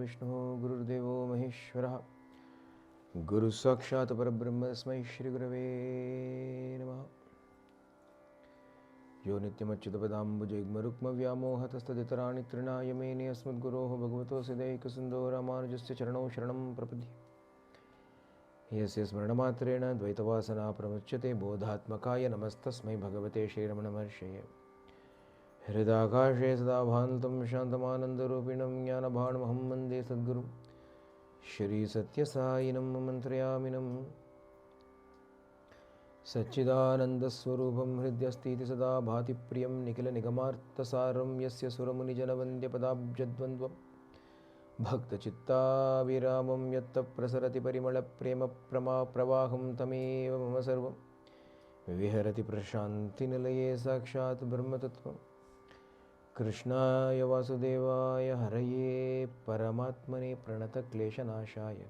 गुरुर्विष्णुः गुरुर्देवो महेश्वरः गुरु साक्षात् परब्रह्म तस्मै श्री गुरवे नमः। यो नित्यमच्युतपदाम्बुजयुग्मरुक्मव्यामोहतस्तदितराणि तृणाय मेने अस्मद्गुरोः भगवतोऽस्य दैकसिन्धोः रामानुजस्य चरणौ शरणं प्रपद्ये। यस्य स्मरणमात्रेण द्वैतवासना प्रमुच्यते बोधात्मकाय नमस्तस्मै भगवते श्रीरमणमहर्षये। हृदाकाशे सदा भान्तं शान्तमानन्दरूपिणं ज्ञानभाण्महं वन्दे सद्गुरुं श्रीसत्यसायिनं मन्त्रयामिनं सच्चिदानन्दस्वरूपं हृद्यस्तीति सदा भाति प्रियं निखिलनिगमार्थसारं यस्य सुरमुनिजनवन्द्यपदाब्जद्वन्द्वं भक्तचित्ताभिरामं यत्तप्रसरति परिमलप्रेमप्रवाहं तमेव मम सर्वं विहरति प्रशान्तिनिलये साक्षात् ब्रह्मतत्त्वं। कृष्णाय वासुदेवाय हरये परमात्मने प्रणतक्लेशनाशाय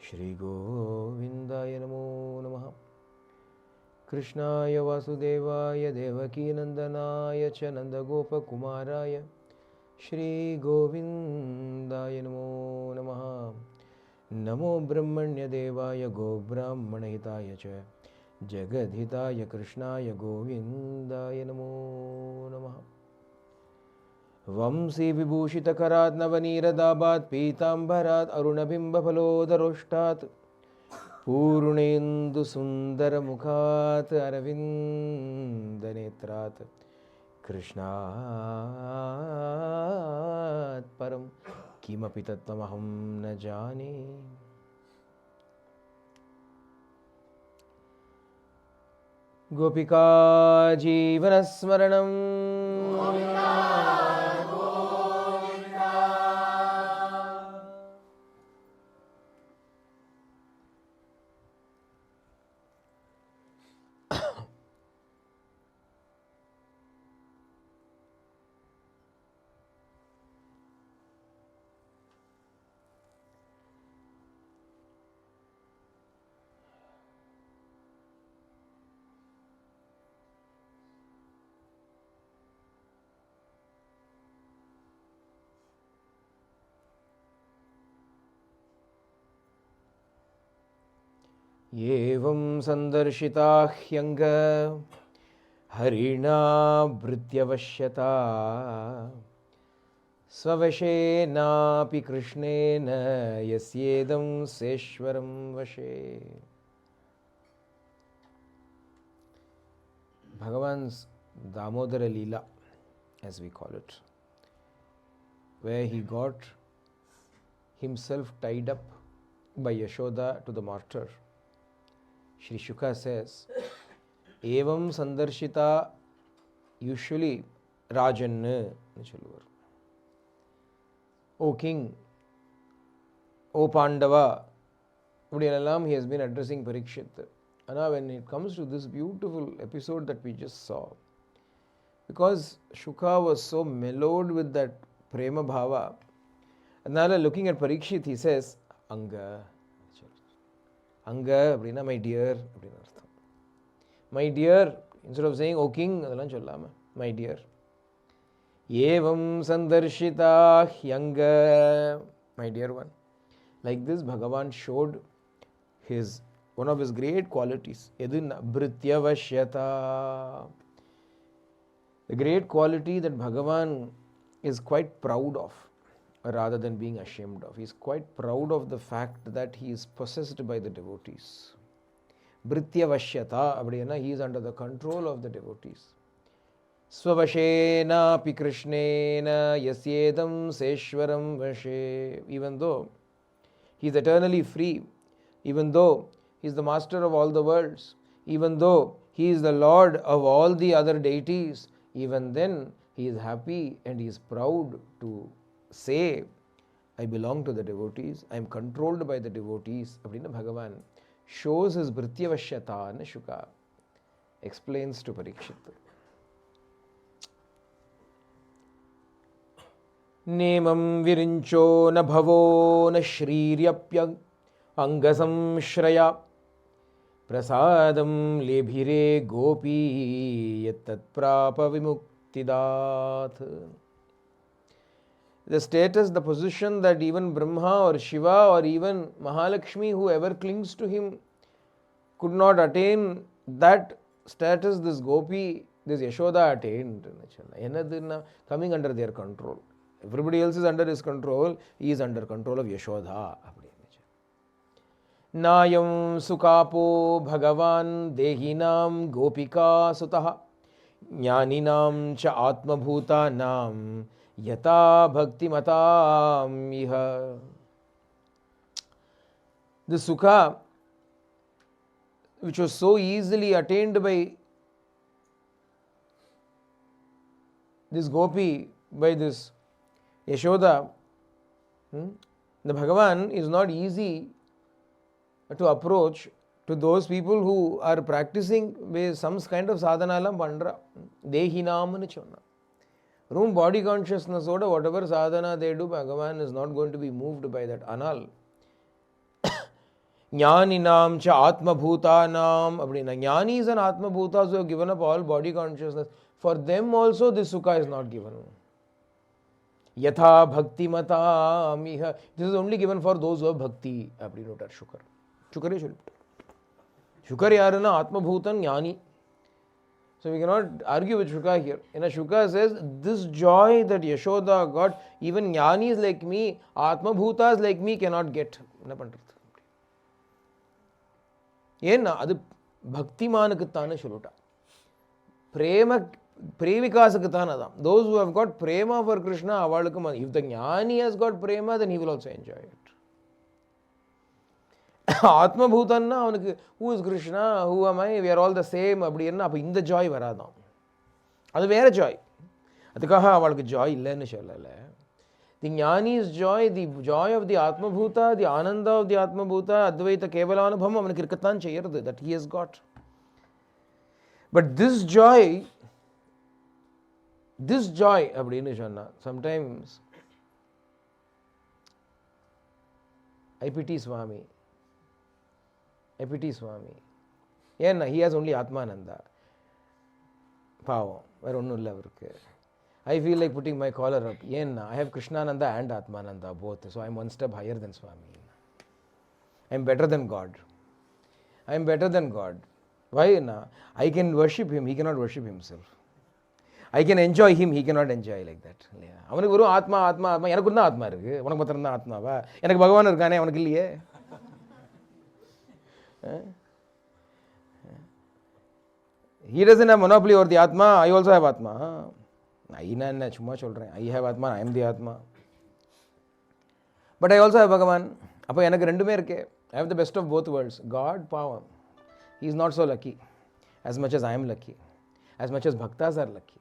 श्रीगोविन्दाय नमो नमः। कृष्णाय वासुदेवाय देवकीनन्दनाय च नन्दगोपकुमाराय श्रीगोविन्दाय नमो नमः। नमो ब्रह्मण्यदेवाय गोब्राह्मणहिताय च जगद्हिताय कृष्णाय गोविन्दाय नमो नमः। वंशी विभूषितकरात् नवनीरदाभात् पीताम्बरात् अरुणबिम्बफलोदरोष्टात् पूर्णेन्दुसुन्दरमुखात् अरविन्दनेत्रात् कृष्णात् परं किमपि तत्त्वमहं न जाने। गोपिका जीवनस्मरणं एवं संदर्शिता ह्यंग हरिणा भृत्यवश्यता स्ववशेनापि कृष्णेन यस्येदं सेश्वरं वशे। Bhagavan's Damodara Leela, as we call it, where he got himself tied up by Yashoda to the mortar. Shri Shuka says, Evam Sandarshita, usually Rajan, O king, O Pandava, he has been addressing Parikshit. And now when it comes to this beautiful episode that we just saw, because Shuka was so mellowed with that prema bhava, and now looking at Parikshit, he says, Anga. Anga, my dear. My dear, instead of saying, O king, my dear. Yevam sandarshita hyanga, my dear one. Like this, Bhagavan showed one of his great qualities, Bhrityavashyata. The great quality that Bhagavan is quite proud of, rather than being ashamed of. He is quite proud of the fact that he is possessed by the devotees. Bhrityavashyata, he is under the control of the devotees. Swavashena pi krishnena yasyedam seshwaram vashe. Even though he is eternally free, even though he is the master of all the worlds, even though he is the lord of all the other deities, even then he is happy and he is proud to say, I belong to the devotees, I am controlled by the devotees. Bhagavan shows his Bhrityavashyata, and Shuka explains to Parikshit. Nemam virincho na bhavo na shriryapya angasam shraya prasadam lebhire gopi yattat prapa vimuktidat. the status, the position that even Brahma or Shiva or even Mahalakshmi, whoever clings to him, could not attain that status this gopi, this Yashoda attained. Coming under their control. Everybody else is under his control, he is under control of Yashoda. Nayam sukapo bhagavan dehinam gopika sutaha jnaninam cha atmabhutanam yata bhakti matam iha. The sukha, which was so easily attained by this gopi, by this Yashoda, the Bhagavan is not easy to approach to those people who are practicing with some kind of sadhana lam pandra. Dehinam nu chonna. Room body consciousness oda whatever sadhana they do, Bhagavan is not going to be moved by that. Anal Jnaninam cha atma bhutanam. Jnani is an atma bhuta, who have given up all body consciousness. For them also this sukha is not given. Yatha bhakti matam iha. This is only given for those who have bhakti. Shukar. Shukar yarana atma bhutan jnani. So we cannot argue with Shuka here. Shuka says, this joy that Yashoda got, even jnanis like me, atma bhutas like me cannot get. Yenna, adu bhaktimanakutana shuluta. Prema previkasakutana. Those who have got prema for Krishna, avalukam. If the jnani has got prema, then he will also enjoy it. Atma bhutanna, who is Krishna, who am I, we are all the same. In the joy varadam. That's where joy. Adhikaha avalukku joy illa nu sollala. The jnani's joy, the joy of the Atma Bhuta, the Ananda of the Atma Bhuta, Advaita Kevalanubham, avanukku irukathan cheyirudhu, that he has got. But this joy, appadinu sonna, sometimes I pity Swami. Yenna, he has only Atmananda. Pavam, வேற ஒன்றும் இல்லை அவருக்கு. I feel like putting my collar up. Yenna, I have Krishnananda and Atmananda both. So I am one step higher than Swami. I am better than God. Why? I can worship him, he cannot worship himself. I can enjoy him, he cannot enjoy like that. அவனுக்கு வெறும் ஆத்மா எனக்கு தான் ஆத்மா இருக்கு, உனக்கு மாத்திரம் தான் ஆத்மாவா? எனக்கு பகவான் இருக்கானே, உனக்கு இல்லையே. He doesn't have monopoly over the Atma, I also have Atma. I have Atma, I am the Atma. But I also have Bhagavan. I have the best of both worlds. God, power. He is not so lucky as much as I am lucky, as much as Bhaktas are lucky.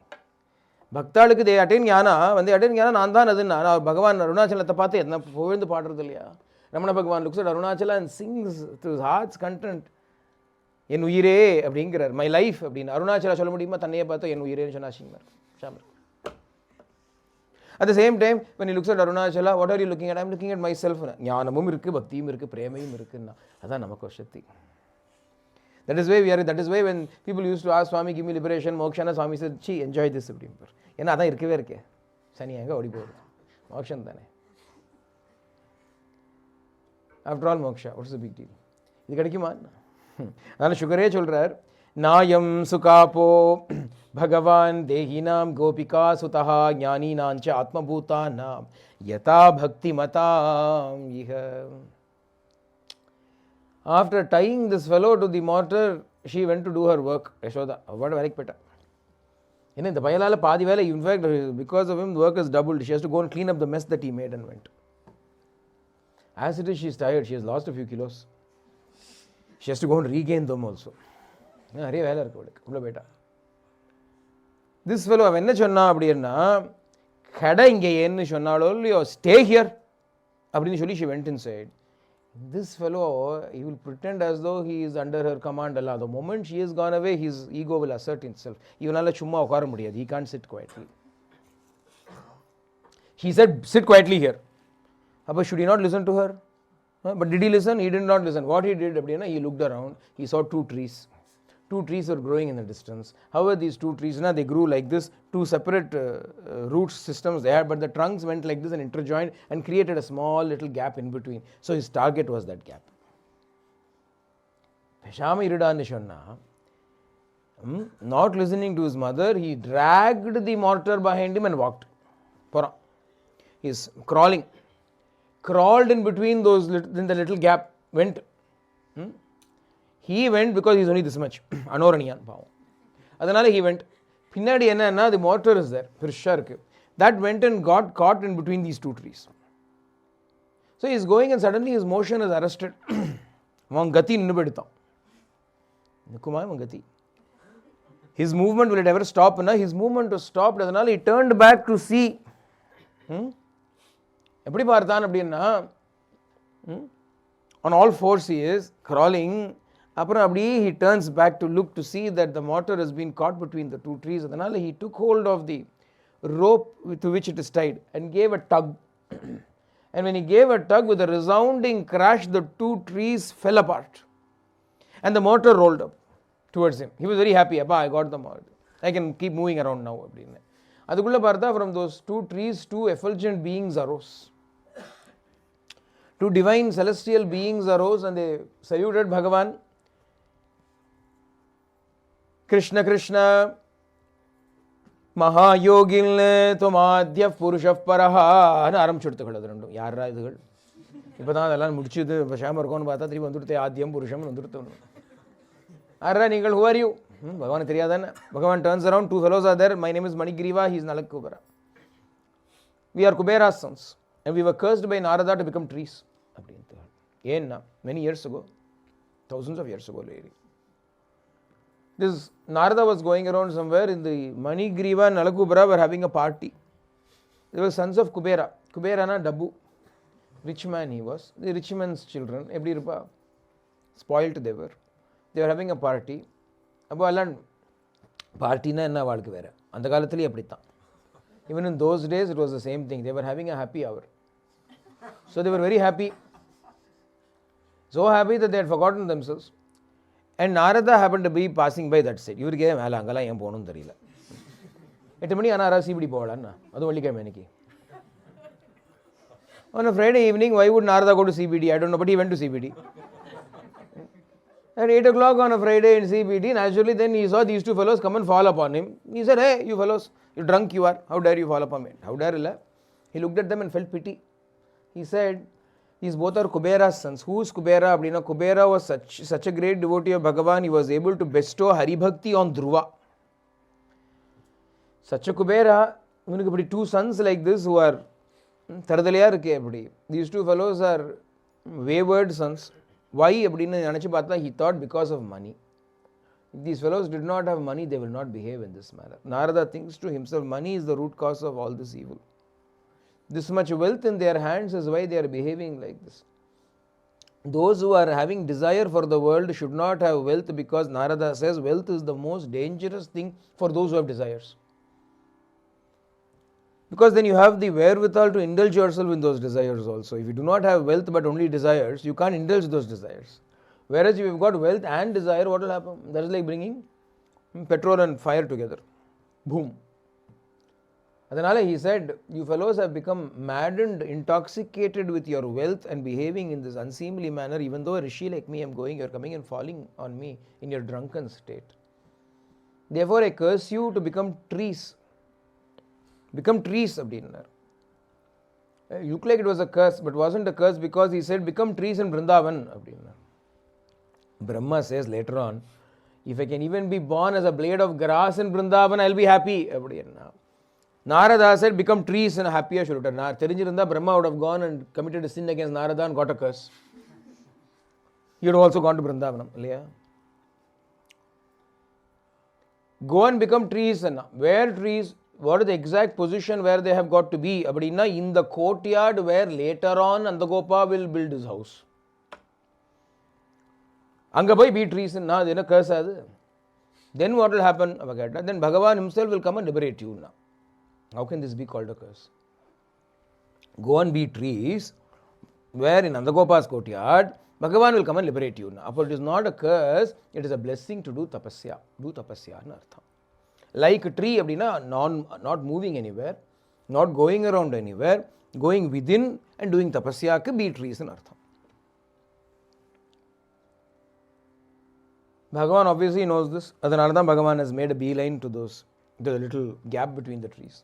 Bhaktalukku they attain jnana, when they attain jnana, Nandhan adinna, Bhagavan Arunachala paathe edna povindu paadradilliya. Ramana Bhagavan looks at Arunachala and sings to his heart's content. En uyire அப்படிங்கிறார், my life அப்படின்னு. அருணாச்சலா சொல்ல முடியுமா? தன்னையே பார்த்து என் உயிரேன்னு சொன்னா. At the same time, when he looks at Arunachala, what are you looking at? I am looking at myself. ஞானமும் இருக்கு, பக்தியும் இருக்கு, பிரேமையும் இருக்குன்னா. அதான் நமக்கு சக்தி. That is why when people used to ask Swami, give me liberation, moksha, Swami said, "Chi, enjoy this." ஏன்னா அதான் இருக்கவே இருக்கே. சனி எங்க ஓடி போகுது? மோட்சம் தானே. After all, moksha, what's the big deal? இது கிடைக்குமா? அதனால சுகரே சொல்றார், நாயம் சுகாப்போ பகவான் தேஹினாம் கோபிகா சுதஹா ஞானீனாஞ்ச ஆத்மபூதானாம் யதா பக்தி மதாம் இஹ. After tying this fellow to the mortar, she went to do her work. Yashoda, avada veliki petta. In the bayalala paadi vela, in fact, because of him, the work is doubled. She has to go and clean up the mess that he made and went. As it is, she is tired. She has lost a few kilos. She has to go and regain them also. This fellow, when he said, stay here, she went inside. This fellow, he will pretend as though he is under her command. The moment she is gone away, his ego will assert itself. He can't sit quietly. She said, sit quietly here. But should he not listen to her? But did he listen? He did not listen. What he did, he looked around. He saw two trees two trees were growing in the distance. However, these two trees, they grew like this, two separate root systems they had, but the trunks went like this and interjoined and created a small little gap in between. So his target was that gap. Not listening to his mother, he dragged the mortar behind him and walked. He's crawled in between those, in the little gap, went. He went because he's only this much. Anoraniyan, pavam. Adanale he went. Pinnadi enna, the mortar is there. That went and got caught in between these two trees. So he's going and suddenly his motion is arrested. Gati ninnubeduthan. Nikuma gati. His movement, will it ever stop? His movement was stopped. Adanale he turned back to see. எப்படி பார்த்தான் அப்படின்னா, on all fours he is crawling. அப்புறம் அப்படியே he turns back to look to see that the mortar has been caught between the two trees. அதனால he took hold of the rope to which it is tied and gave a tug. And when he gave a tug, with a resounding crash, the two trees fell apart and the mortar rolled up towards him. He was very happy. Appa, I got the mortar. I can keep moving around now. அதுக்குள்ள பார்த்தா, from those two trees, two effulgent beings arose. Two divine celestial beings arose and they saluted Bhagavan. Krishna Krishna Mahayogil Tomadhya Purushah Paraha anu ஆரம்பிச்சுடுத்துகள். அது ரெண்டும் யாரா இதுகள்? இப்பதான் அதெல்லாம் முடிச்சுது பஷாம இருக்கும்னு பார்த்தா திரும்பி வந்துடுத்தே ஆத்யம் புருஷம் வந்துடுத்து. ஆரா நீங்கள், who are you? Bhagavan தெரியாதானே? Bhagavan turns around, two fellows are there. My name is Manigriva, he is Nalakubara. We are Kubera's sons and we were cursed by Narada to become trees. Many years ago, thousands of years ago, lady. This Narada was going around somewhere in the Manigriva and Nalakubara were having a party. They were sons of Kubera. Kubera na Dabu. Rich man he was. The rich man's children. Eppadi irpa? Spoiled they were. They were having a party. அப்போ எல்லாம் பார்ட்டினா என்ன வாழ்க்கை வேறு, அந்த காலத்துலேயே அப்படித்தான். Even in those days it was the same thing. They were having a happy hour. So they were very happy. So happy that they had forgotten themselves. And Narada happened to be passing by that side. இவருக்கே மேலே அங்கெல்லாம் ஏன் போகணும்னு தெரியல. 8 மணி ஆனால் CBT போகலான்னா, அதுவும் வெள்ளிக்கிழமை அன்னைக்கு. On a Friday evening, why would Narada go to CBD? I don't know, but he went to CBD. At 8 o'clock on a Friday in CBD, naturally then he saw these two fellows come and fall upon him. He said, hey, you fellows, you drunk you are. How dare you fall upon me? How dare you? He looked at them and felt pity. He said, these both are Kubera's sons. Who is Kubera? Kubera was such a great devotee of Bhagavan, he was able to bestow Haribhakti on Dhruva. Such a Kubera, two sons like this who are these two fellows are wayward sons. Why? He thought because of money. If these fellows did not have money, they will not behave in this manner. Narada thinks to himself, money is the root cause of all this evil. This much wealth in their hands is why they are behaving like this. Those who are having desire for the world should not have wealth, because Narada says wealth is the most dangerous thing for those who have desires. Because then you have the wherewithal to indulge yourself in those desires also. If you do not have wealth but only desires, you can't indulge those desires. Whereas if you've got wealth and desire, what will happen? That is like bringing petrol and fire together. Boom. Adanale he said, you fellows have become maddened, intoxicated with your wealth and behaving in this unseemly manner. Even though a rishi like me am going, you are coming and falling on me in your drunken state. Therefore I curse you to become trees. Become trees, abdinar. It looked like it was a curse, but wasn't a curse, because he said, become trees in Vrindavan, abdinar. Brahma says later on, if I can even be born as a blade of grass in Vrindavan, I'll be happy, abdinar. Narada said, become trees in a happier shelter. Brahma would have gone and committed a sin against Narada and got a curse. He would have also gone to Vrindavanam. Go and become trees. Where trees? What is the exact position where they have got to be? In the courtyard where later on Andagopa will build his house. Anga boy be trees and then a curse. Then what will happen? Then Bhagavan himself will come and liberate you now. How can this be called a curse? Go and be trees where in Andagopa's courtyard, Bhagavan will come and liberate you. It is not a curse, it is a blessing to do tapasya. Do tapasya na artham. Like a tree, not moving anywhere, not going around anywhere, going within and doing tapasya could be trees in artham. Bhagavan obviously knows this. Adanartha Bhagavan has made a beeline to the little gap between the trees.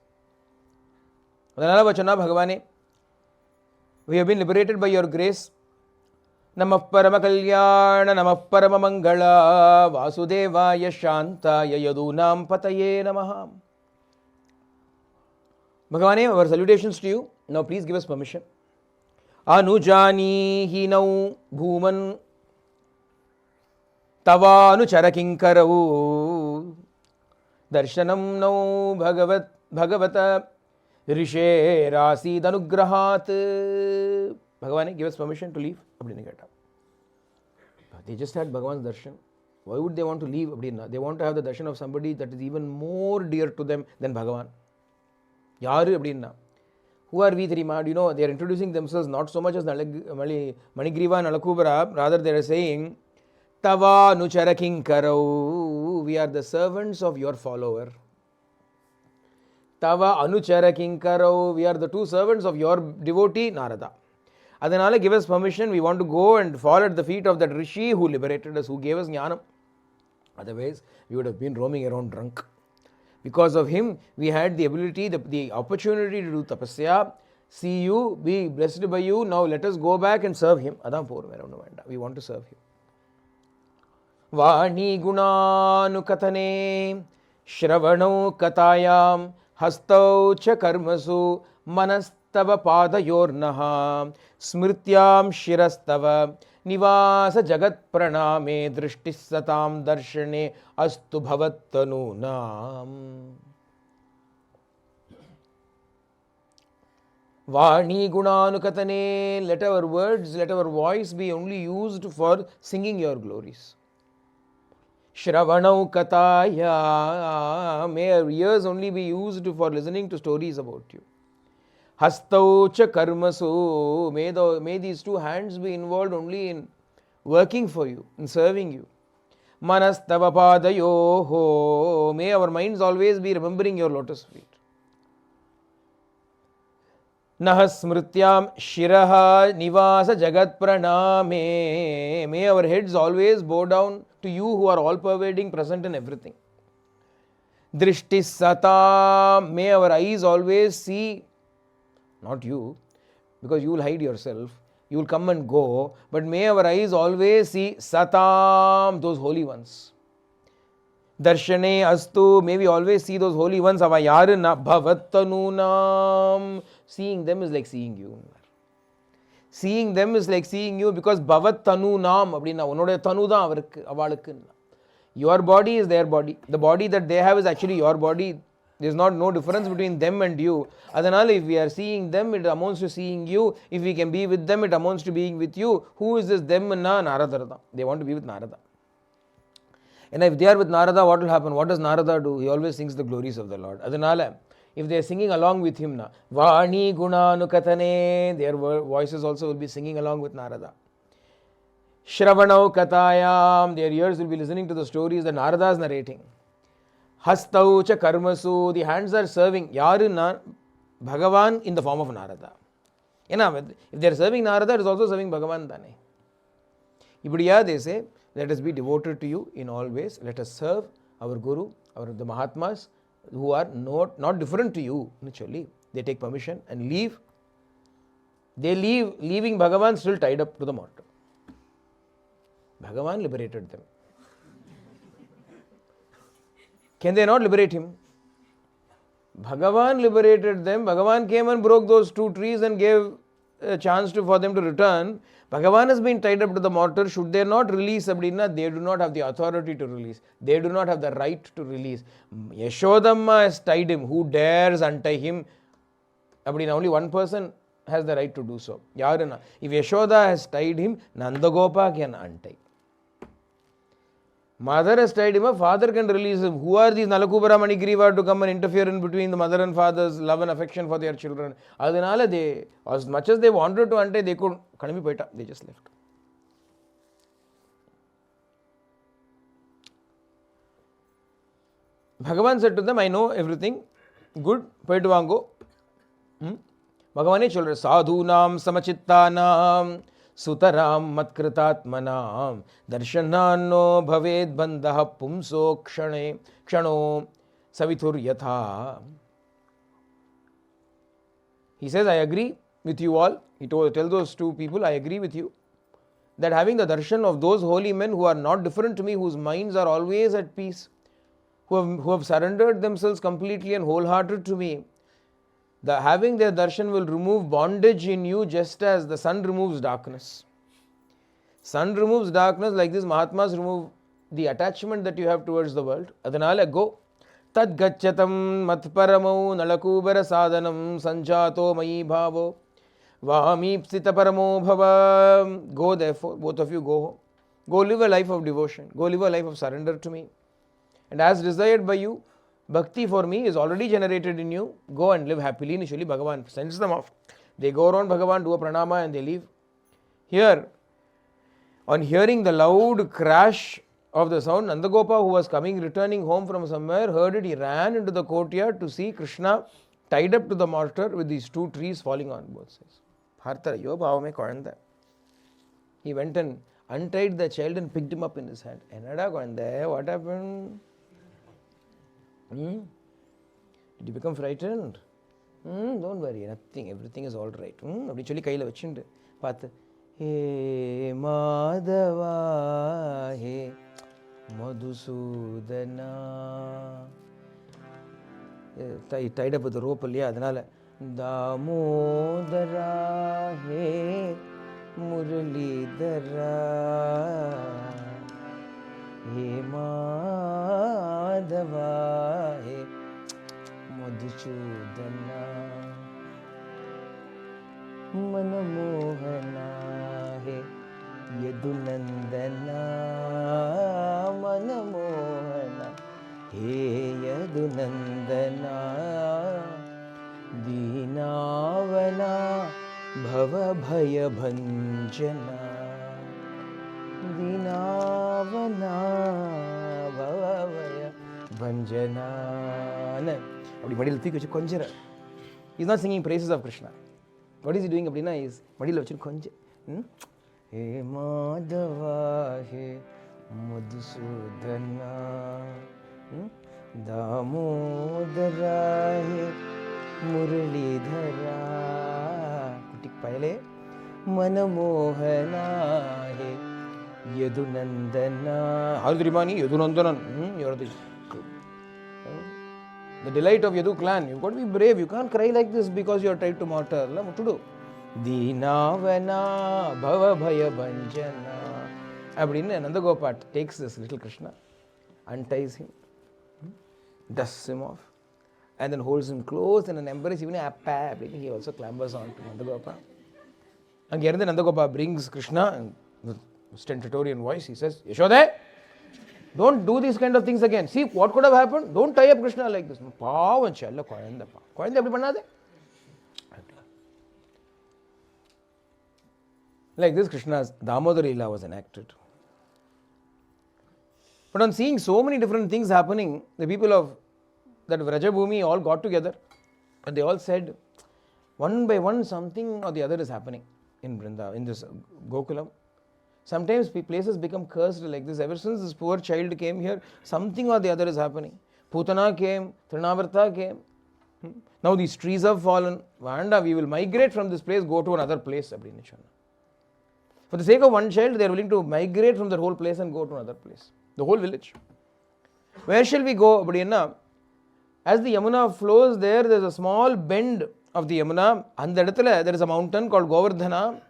Adanala Vachana Bhagavane, we have been liberated by your grace. Namah Parama Kalyana, Namah Parama Mangala, Vasudevaya Shantaya Yadunam Pataye Namaha. Bhagavane, our salutations to you. Now please give us permission. Anujani Hinau Bhuman Tavanu Charakinkarau Darshanam no Bhagavata Rishe Rasi Danugrahat. Bhagavane, give us permission to leave. They just had Bhagavan's darshan. Why would they want to leave? They want to have the darshan of somebody that is even more dear to them than Bhagavan. Yaru? Who are we, Thrima? You know, they are introducing themselves not so much as Manigriva and Nalakubara, rather they are saying, Tava Nucharaking Karau, we are the servants of your follower. Tava Anucharaking Karau, we are the two servants of your devotee, Narada. Adanale, give us permission, we want to go and fall at the feet of that Rishi who liberated us, who gave us jnanam. Otherwise, we would have been roaming around drunk. Because of him, we had the ability, the opportunity to do tapasya, see you, be blessed by you, now let us go back and serve him. We want to serve him. Vani gunanu katane, shravanau katayam, hastau cha karmasu, manas Tava padayornaha smrityam shirastava nivasa jagat praname drishtisatam darshane astu bhavattanunam. Vani gunanukatane, let our words, let our voice be only used for singing your glories. Shravanau kataya, may our ears only be used for listening to stories about you. Hastau cha karmasu, may these two hands be involved only in working for you, in serving you. Manas tava padayoho, may our minds always be remembering your lotus feet. Nahasmrityam shiraha nivasa jagat praname, may our heads always bow down to you who are all pervading, present in everything. Drishti satam, may our eyes always see, not you, because you will hide yourself, you will come and go, but may our eyes always see satam, those holy ones. Darshane astu, may we always see those holy ones. Avayarana bhavattanunam, seeing them is like seeing you. Seeing them is like seeing you, because bhavattanunam, unoda tanu da avalukku. Your body is their body. The body that they have is actually your body. There is no difference between them and you. Adanal, if we are seeing them, it amounts to seeing you. If we can be with them, it amounts to being with you. Who is this them? Narada. They want to be with Narada. And if they are with Narada, what will happen? What does Narada do? He always sings the glories of the Lord. Adanal, if they are singing along with him, Vani Gunanukatane, their voices also will be singing along with Narada. Shravanau Katayam, their ears will be listening to the stories that Narada is narrating. Hastau cha karmasu, the hands are serving. Yaru Bhagavan in the form of Narada. If they are serving Narada, it is also serving Bhagavan. Ibadiya, they say, let us be devoted to you in all ways. Let us serve our Guru, the Mahatmas, who are not different to you. Naturally, they take permission and leave. They leave, leaving Bhagavan still tied up to the mortar. Bhagavan liberated them. Can they not liberate him? Bhagavan liberated them. Bhagavan came and broke those two trees and gave a chance for them to return. Bhagavan has been tied up to the mortar. Should they not release Abdina? They do not have the authority to release. They do not have the right to release. Yashodamma has tied him. Who dares untie him? Abdina, only one person has the right to do so. Yarana. If Yashoda has tied him, Nandagopa can untie. Mother has tied him up, father can release him. Who are these Nalakubara Manigriva to come and interfere in between the mother and father's love and affection for their children? Adinala, they, as much as they wanted to untie, they could. They just left. Bhagavan said to them, I know everything. Good, poitu vaango. Bhagavane solra sadhunam samachittanam sutaram matkritatmanam darshanano bhaved bandha pumso kshano savitur yatha. He says, I agree with you all. He tell those two people, I agree with you, that having the darshan of those holy men who are not different to me, whose minds are always at peace, who have surrendered themselves completely and wholehearted to me, having their darshan will remove bondage in you just as the sun removes darkness. Sun removes darkness, like this Mahatmas remove the attachment that you have towards the world. Adanale go. Tad gachatam matparamau nalakubara sadhanam sanjato mayi bhavo vahamipsita paramo bhava. Go therefore, both of you go. Go live a life of devotion. Go live a life of surrender to me. And as desired by you, bhakti for me is already generated in you. Go and live happily. Initially, Bhagavan sends them off. They go around Bhagavan, do a pranama and they leave. Here, on hearing the loud crash of the sound, Nandagopa, who was returning home from somewhere, heard it. He ran into the courtyard to see Krishna tied up to the mortar with these two trees falling on both sides. He went and untied the child and picked him up in his hand. What happened? Did you become frightened? Don't worry, nothing, everything is all right. He Madhava, he Madhusudana. He tied up with the rope. Damodara, he Muralidhara. He Madhava, he Madhusudana. Manamohana, he Yadunandana. Manamohana, he Yadunandana. Dinavana bhava bhaya bhanjana. Dinavana bhava bhaya bhanjana. He's not singing praises of Krishna. What is he doing? He's He Madhava, he Madhusudana. Damodara, he Muralidhara. Kutik pahile Manamohana, he Yadunandana. Hardrimani Yadunandana. You're the delight of Yadu clan. You've got to be brave. You can't cry like this because you are tied to mortar. What to do? Dinavana bhava bhaya bhanjana. Abdinna Nandagopa takes this little Krishna, unties him, dusts him off, and then holds him close in an embrace. Even he also clambers on to Nandagopa. And here Nandagopa brings Krishna with stentorian voice. He says, Yashoda, don't do these kind of things again. See what could have happened? Don't tie up Krishna like this. Like this, Krishna's Damodar Leela was enacted. But on seeing so many different things happening, the people of that Vrajabhumi all got together and they all said, one by one, something or the other is happening in Vrindavan, in this Gokulam. Sometimes places become cursed like this. Ever since this poor child came here, something or the other is happening. Putana came, Trinavarta came. Now these trees have fallen. Vanda, we will migrate from this place, go to another place. For the sake of one child, they are willing to migrate from that whole place and go to another place. The whole village. Where shall we go? As the Yamuna flows there is a small bend of the Yamuna. And there is a mountain called Govardhana.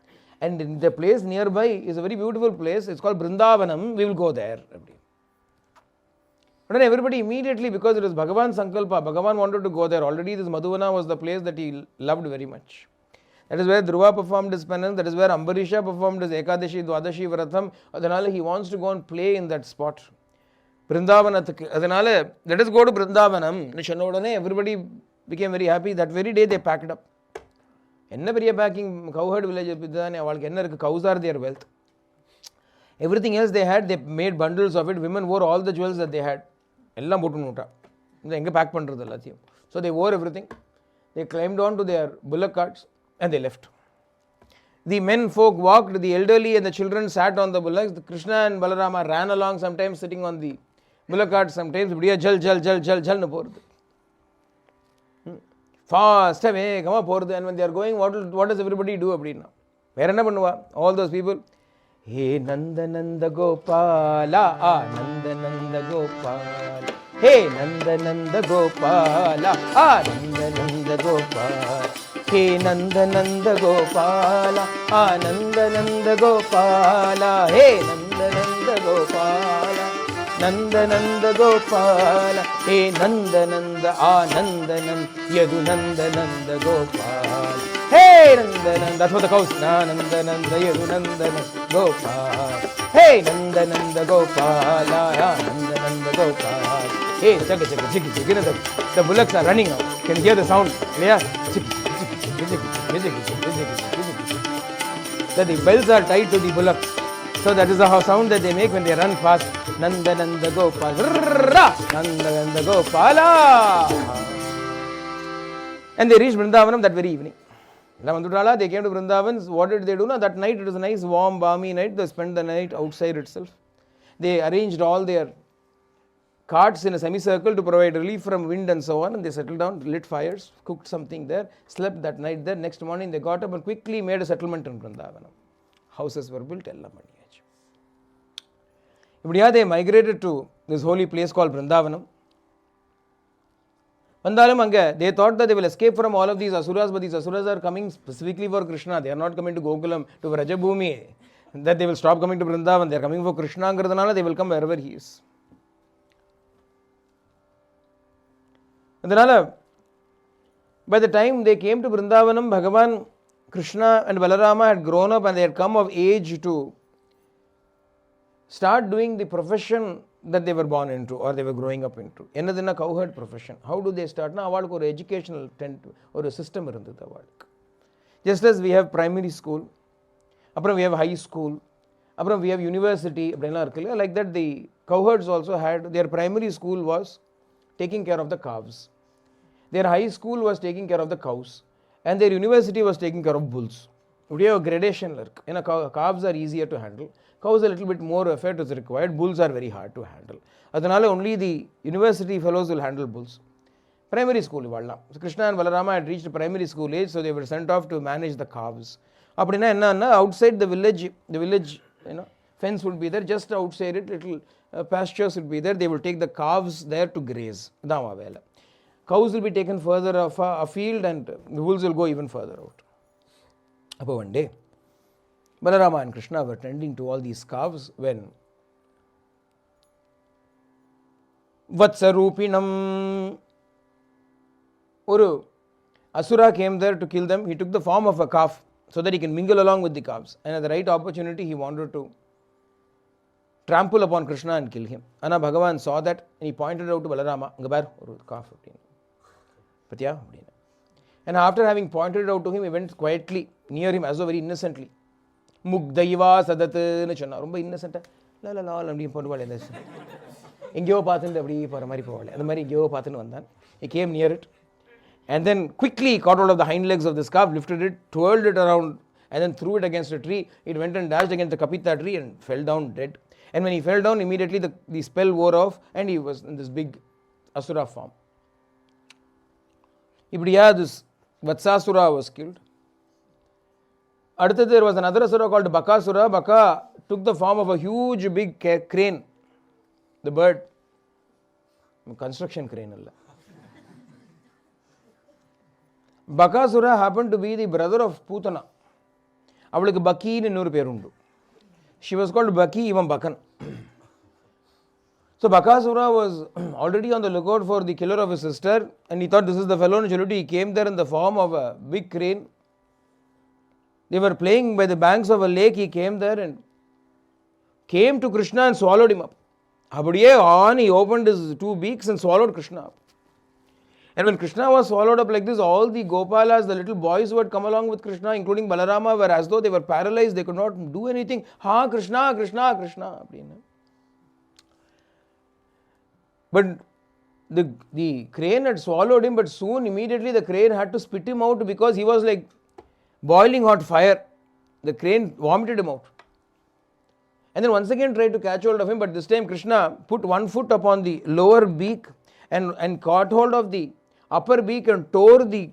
And in the place nearby is a very beautiful place. It's called Vrindavanam. We will go there. But then everybody immediately, because it is Bhagavan Sankalpa, Bhagavan wanted to go there. Already this Madhuvana was the place that he loved very much. That is where Dhruva performed his penance. That is where Ambarisha performed his Ekadashi, Dwadashi, Vratham. Adanale he wants to go and play in that spot. Vrindavana. Adanale, let us go to Vrindavanam. Everybody became very happy. That very day they packed up. Enna periya packing, cowherd village, cows are their wealth. Everything else they had, they made bundles of it. Women wore all the jewels that they had. Ellam potu nuta. எங்கே back பண்ணுறது எல்லாத்தையும். So they wore everything. They climbed on to their bullock carts and they left. The men folk walked, the elderly and the children sat on the bullocks. Krishna and Balarama ran along, sometimes sitting on the bullock carts, sometimes இப்படியே ஜல் ஜல் ஜல் ஜல் ஜல்னு போகிறது, ஃபாஸ்ட்டாக வேகமாக போகிறது. And when they are going, what does everybody do அப்படின்னா, வேறு என்ன பண்ணுவா? All those people, hey Nanda Nanda Gopala Nanda Nanda Gopala, hey Nanda Nanda Gopala Nanda Nanda Gopala, hey Nanda Nanda Gopala Nanda Nanda Gopala, hey Nanda Nanda Gopala Nanda Nanda Gopala, hey Nanda Nanda ஆனந்தனன் Yadu Nanda Nanda Gopala, hey Nanda Nanda. That's what the cows. Nanda Nanda Yadu Nanda Nanda Gopala, hey Nanda Nanda Gopala Nanda Nanda Gopala, hey chak chak chik chik. The bullocks are running out. Can you hear the sound? Yeah, chik chik chik chik chik chik. That the bells are tied to the bullocks, so that is the sound that they make when they run fast. Nanda nanda gopala, nanda nanda gopala. And they reached Vrindavanam that very evening. They came to Vrindavan. What did they do? Now that night, it was a nice warm balmy night. They spent the night outside itself. They arranged all their carts in a semicircle to provide relief from wind and so on, and they settled down, lit fires, cooked something there, slept that night there. Next morning they got up and quickly made a settlement in Vrindavanam. Houses were built, ella maniyachu. Ibdiya they migrated to this holy place called Vrindavanam. Vandalum anga, they thought that they will escape from all of these asuras, but these asuras are coming specifically for Krishna. They are not coming to Gokulam, to Vrajabhumi, that they will stop coming to Vrindavan. They are coming for Krishna angiradanaala they will come wherever he is. அதனால் by the time they came to Vrindavanam, Bhagavan Krishna and Balarama had grown up and they had come of age to start doing the profession that they were born into or they were growing up into. Enadina cowherd profession. How do they start? Na avalukku or educational tent or a system irundhathu avalukku. Just as we have primary school, appuram we have high school, appuram we have university, appadina irukku, like that the cowherds also had their primary school was taking care of the calves. Their high school was taking care of the cows. And their university was taking care of bulls. We have a gradation. Calves are easier to handle. Cows a little bit more effort is required. Bulls are very hard to handle. Adanale only the university fellows will handle bulls. Primary school. So Krishna and Balarama had reached primary school age, so they were sent off to manage the calves. Outside the village, fence would be there. Just outside it, little pastures would be there. They will take the calves there to graze. Cows will be taken further afield and the bulls will go even further out. One day, Balarama and Krishna were tending to all these calves when Vatsarupinam, Uru Asura came there to kill them. He took the form of a calf so that he can mingle along with the calves. And at the right opportunity, he wanted to trample upon Krishna and kill him. Anna Bhagavan saw that and he pointed out to Balarama, Gabar, calf. And after having pointed it out to him, he went quietly near him as though very innocently. Mugdaiva sadat nu sonna, romba innocent. La la la apdi poduvaale enna. Engeyo paathundu apdi pora mari povale. Andha mari engeyo paathunu vandan. He came near it and then quickly caught hold of the hind legs of this calf, lifted it, twirled it around and then threw it against a tree. It went and dashed against the kapita tree and fell down dead. And when he fell down, immediately the spell wore off and he was in this big asura form. Ibdiya, this Vatsasura was killed. Adutha there was another asura called Bakasura. Baka took the form of a huge big crane, the bird, construction crane. Bakasura happened to be the brother of Putana. Avalukku Baki nu innoru perundu. She was called Baki, even Bakan. So Bakasura was already on the lookout for the killer of his sister and he thought this is the fellow. He came there in the form of a big crane. They were playing by the banks of a lake. He came there and came to Krishna and swallowed him up. Abadiye on, he opened his two beaks and swallowed Krishna up. And when Krishna was swallowed up like this, all the Gopalas, the little boys who had come along with Krishna, including Balarama, were as though they were paralyzed. They could not do anything. Ha, Krishna, Krishna, Krishna. But the crane had swallowed him, but soon immediately the crane had to spit him out because he was like boiling hot fire. The crane vomited him out. And then once again tried to catch hold of him, but this time Krishna put one foot upon the lower beak and caught hold of the upper beak and tore the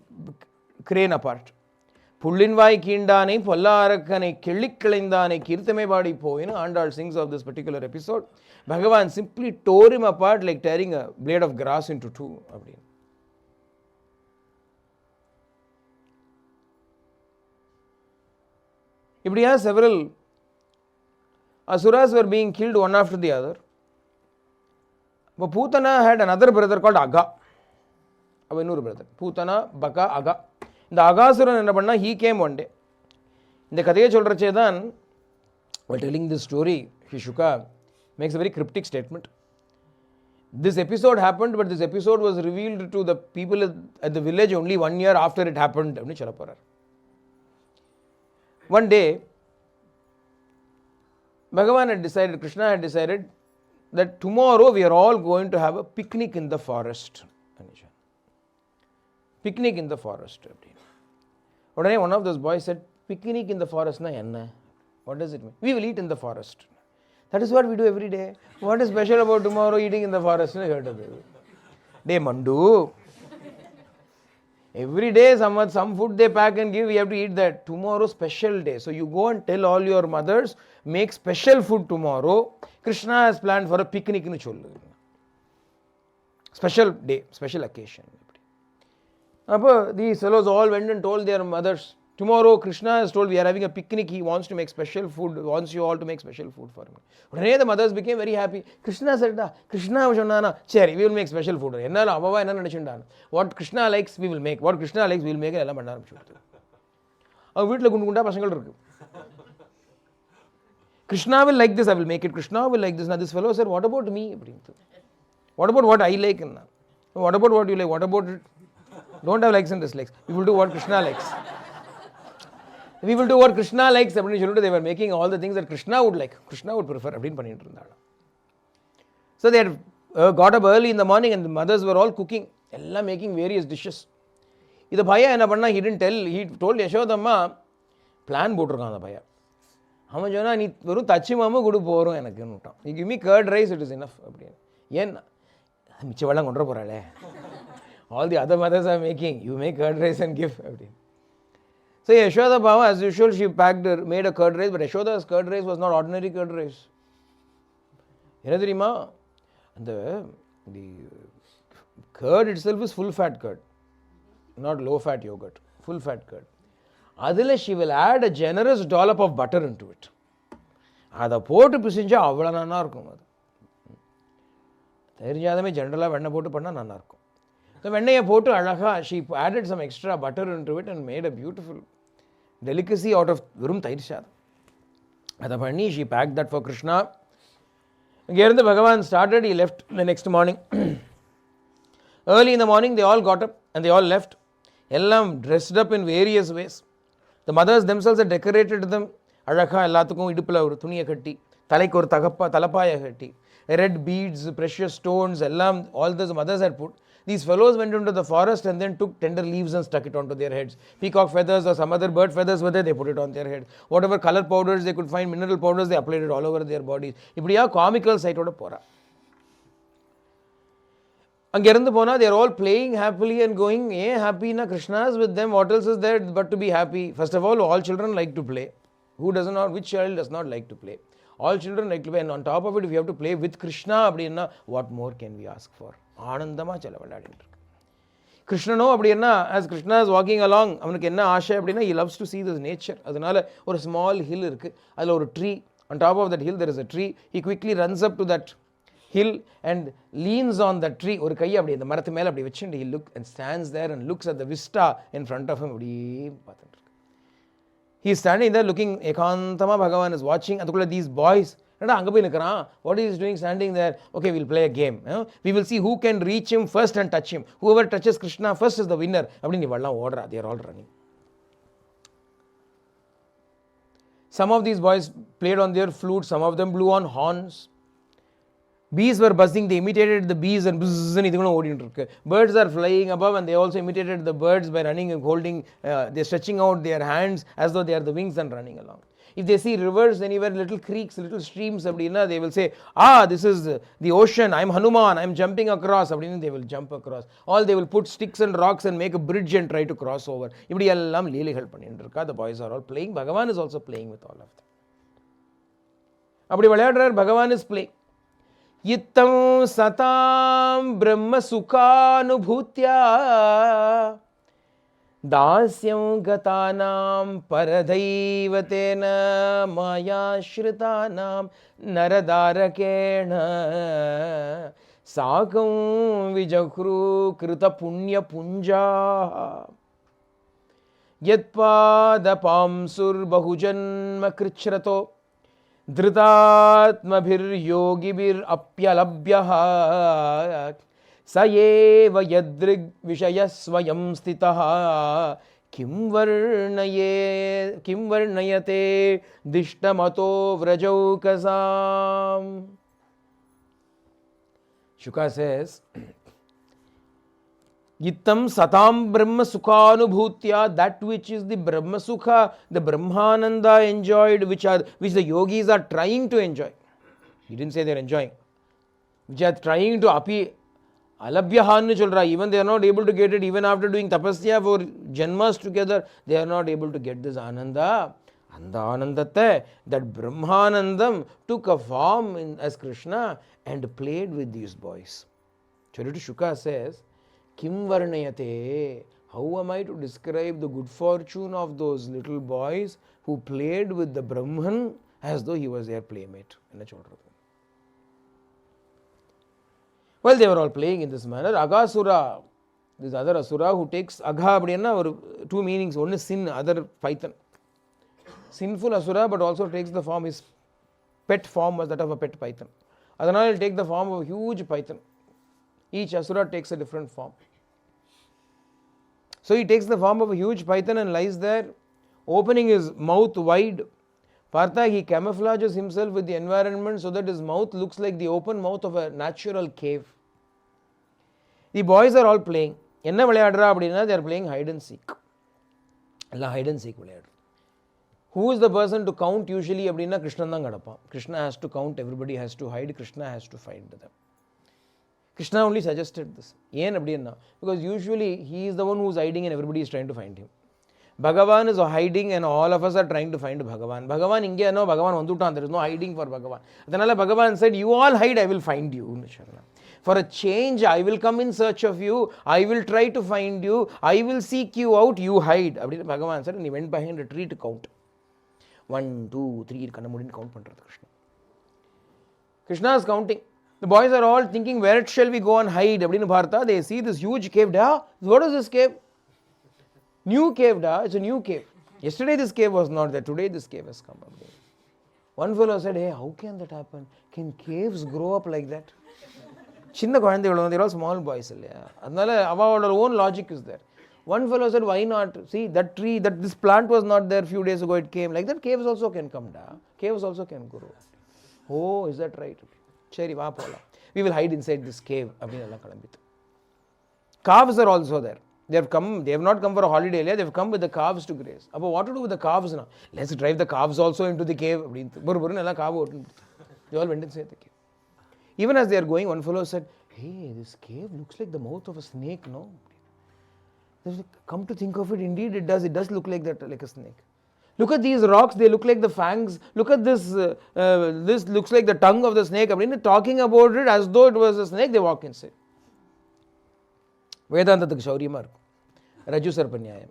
crane apart. Pullinvai Kindane, Pollarakane, Kilikkalindane, Kirtame Badi Poina, Andal sings of this particular episode. Bhagavan simply tore him apart like tearing a blade of grass into two. If has several Asuras were being killed one after the other. But Putana had another brother called Aga. Avanur brother. Putana, Baka, Aga. The Agasuran enna panna, he came one day. In the Kathaya Cholrachedan, while telling this story, Hishuka makes a very cryptic statement. This episode happened, but this episode was revealed to the people at the village only 1 year after it happened. One day, Bhagavan had decided, Krishna had decided that tomorrow we are all going to have a picnic in the forest. Picnic in the forest. One of those boys said, picnic in the forest, na enna? What does it mean? We will eat in the forest. That is what we do every day. What is special about tomorrow eating in the forest? Day Mandu. Every day some food they pack and give, we have to eat that. Tomorrow special day. So you go and tell all your mothers, make special food tomorrow. Krishna has planned for a picnic. Special day, special occasion. These fellows all went and told their mothers, tomorrow Krishna has told we are having a picnic, he wants to make special food, wants you all to make special food for him. The mothers became very happy. Krishna said, Krishna we will make special food. What Krishna likes, we will make. What Krishna likes, we will make. Krishna will like this, I will make it. Krishna will like this. Now this fellow said, what about me? What about what I like? What about what you like? What about it? Don't have likes and dislikes. We will do what Krishna likes. We will do what Krishna likes. They were making all the things that Krishna would like. Krishna would prefer. So they had got up early in the morning and the mothers were all cooking. Making various dishes. This bhaiya, he didn't tell. He told Yashodamma, plan போட்டிருக்கான் அந்த பையன். அவன் சொன்னா நீ வெறும் தச்சி மாமா கொடு போறோம் எனக்குன்னு விட்டான். You give me curd rice, it is enough. ஏன்னா மிச்ச வெள்ளம் கொண்டு போறாளே. All the other mothers are making. You make curd rice and give. So Yashoda Bhava, as usual, she made a curd rice, but Yashoda's curd rice was not ordinary curd rice. The curd itself is full fat curd, not low fat yogurt, full fat curd. Adile she will add a generous dollop of butter into it. Ada potu pisinja avvala nanna irukum adu. Theirijadame generally venna potu panna nanna irukum. So vennaiya potu alaga she added some extra butter into it and made a beautiful delicacy out of verum thairijadam. Ada panni she packed that for Krishna. Again the Bhagavan started, he left the next morning. Early in the morning they all got up and they all left. Ellam dressed up in various ways. The mothers themselves had decorated them. Alaka ellathukkum iduppula oru thuniya katti, thalaikku oru talapaya katti, red beads, precious stones, ellam all those mothers had put. These fellows went into the forest and then took tender leaves and stuck it onto their heads. Peacock feathers or some other bird feathers were there, they put it on their head. Whatever color powders they could find, mineral powders, they applied it all over their bodies. Ippadiya comical sight oda pora. Angirandu pona, they are all playing happily and going, happy na, Krishna is with them, what else is there but to be happy? First of all children like to play. Which child does not like to play? All children like to play, and on top of it, if you have to play with Krishna, what more can we ask for? Anandama chalavalladindu. Krishna no appadina, as Krishna is walking along, avanukku enna aasha appadina, he loves to see this nature. Adanal or small hill irukku, adula or tree, on top of that hill there is a tree. He quickly runs up to that hill and leans on that tree. Or kai appadi the marathu mela appadi vechindi, he look and stands there and looks at the vista in front of him. He is standing there looking, Ekantama Bhagavan is watching, and these boys, what is he doing standing there? Okay, we'll play a game. We will see who can reach him first and touch him. Whoever touches Krishna first is the winner. They are all running. Some of these boys played on their flutes, some of them blew on horns. Bees were buzzing, they imitated the bees and buzz and idhu. Birds are flying above and they also imitated the birds by running and holding, they're stretching out their hands as though they are the wings and running along. If they see rivers anywhere, little creeks, little streams, they will say, this is the ocean, I'm Hanuman, I'm jumping across. They will jump across. Or they will put sticks and rocks and make a bridge and try to cross over. The boys are all playing. Bhagavan is also playing with all of them. Bhagavan is playing. Yittam satam brahma sukhanubhutya dasyam gatanam paradaivatena maya shritanam naradarakena sakam vijakru krita punya punja yatpada pamsur bahujanma krichrato dhritatmabhir yogibhir apyalabhyah sayeva yadrig vishaya swayam stitaha kim varnayate dishtamato vrajaukasam. Shuka says, Yittam satam brahma sukhanubhutya, that which is the brahma sukha, the brahmananda enjoyed, which the yogis are trying to enjoy. He didn't say they are enjoying. Which are trying to alabhyahan cholra, even they are not able to get it, even after doing tapasya for janmas together, they are not able to get this ananda. And the anandate, that brahmanandam took a form as Krishna and played with these boys. Charita Shuka says, Kim varnayate, how am I to describe the good fortune of those little boys who played with the Brahman as though he was their playmate? Well, they were all playing in this manner. Agasura, this other Asura who takes Agha, two meanings. One is sin, other Python. Sinful Asura, but also takes the form, his pet form was that of a pet python. Adhanal will take the form of a huge python. Each Asura takes a different form. So he takes the form of a huge python and lies there, opening his mouth wide. Partha, he camouflages himself with the environment so that his mouth looks like the open mouth of a natural cave. The boys are all playing. Enna vilayadra appadina, they are playing hide and seek. Alla hide and seek vilayadra. Who is the person to count usually appadina? Krishna dhaan kadappan. Krishna has to count, everybody has to hide, Krishna has to find them. Krishna only suggested this. Because usually he is the one who is hiding and everybody is trying to find him. Bhagavan is hiding and all of us are trying to find Bhagavan. Bhagavan inge no, Bhagavan vandutan, there is no hiding for Bhagavan. Adhanala Bhagavan said, you all hide, I will find you. For a change, I will come in search of you, I will try to find you, I will seek you out, you hide. Bhagavan said, and he went behind a tree to count. 1, 2, 3, count Krishna. Krishna is counting. The boys are all thinking, where shall we go and hide? They see this huge cave. What is this cave? New cave. It's a new cave. Yesterday this cave was not there. Today this cave has come up. One fellow said, hey, how can that happen? Can caves grow up like that? They're all small boys. Our own logic is there. One fellow said, why not? See, that tree, this plant was not there a few days ago, it came. Like that, caves also can come down. Caves also can grow. Oh, is that right? We will hide inside this cave. Calves are also there. They have not come for a holiday, they have come with the calves to graze. What to do with the calves now? Let's drive the calves also into the cave. They all went inside the cave. Even as they are going, one fellow said, hey, this cave looks like the mouth of a snake, no? Come to think of it, indeed it does. It does look like that, like a snake. Look at these rocks, they look like the fangs. Look at this, this looks like the tongue of the snake. Talking about it as though it was a snake, they walk inside. Vedanta Shaurya Raju Sarpanyayam.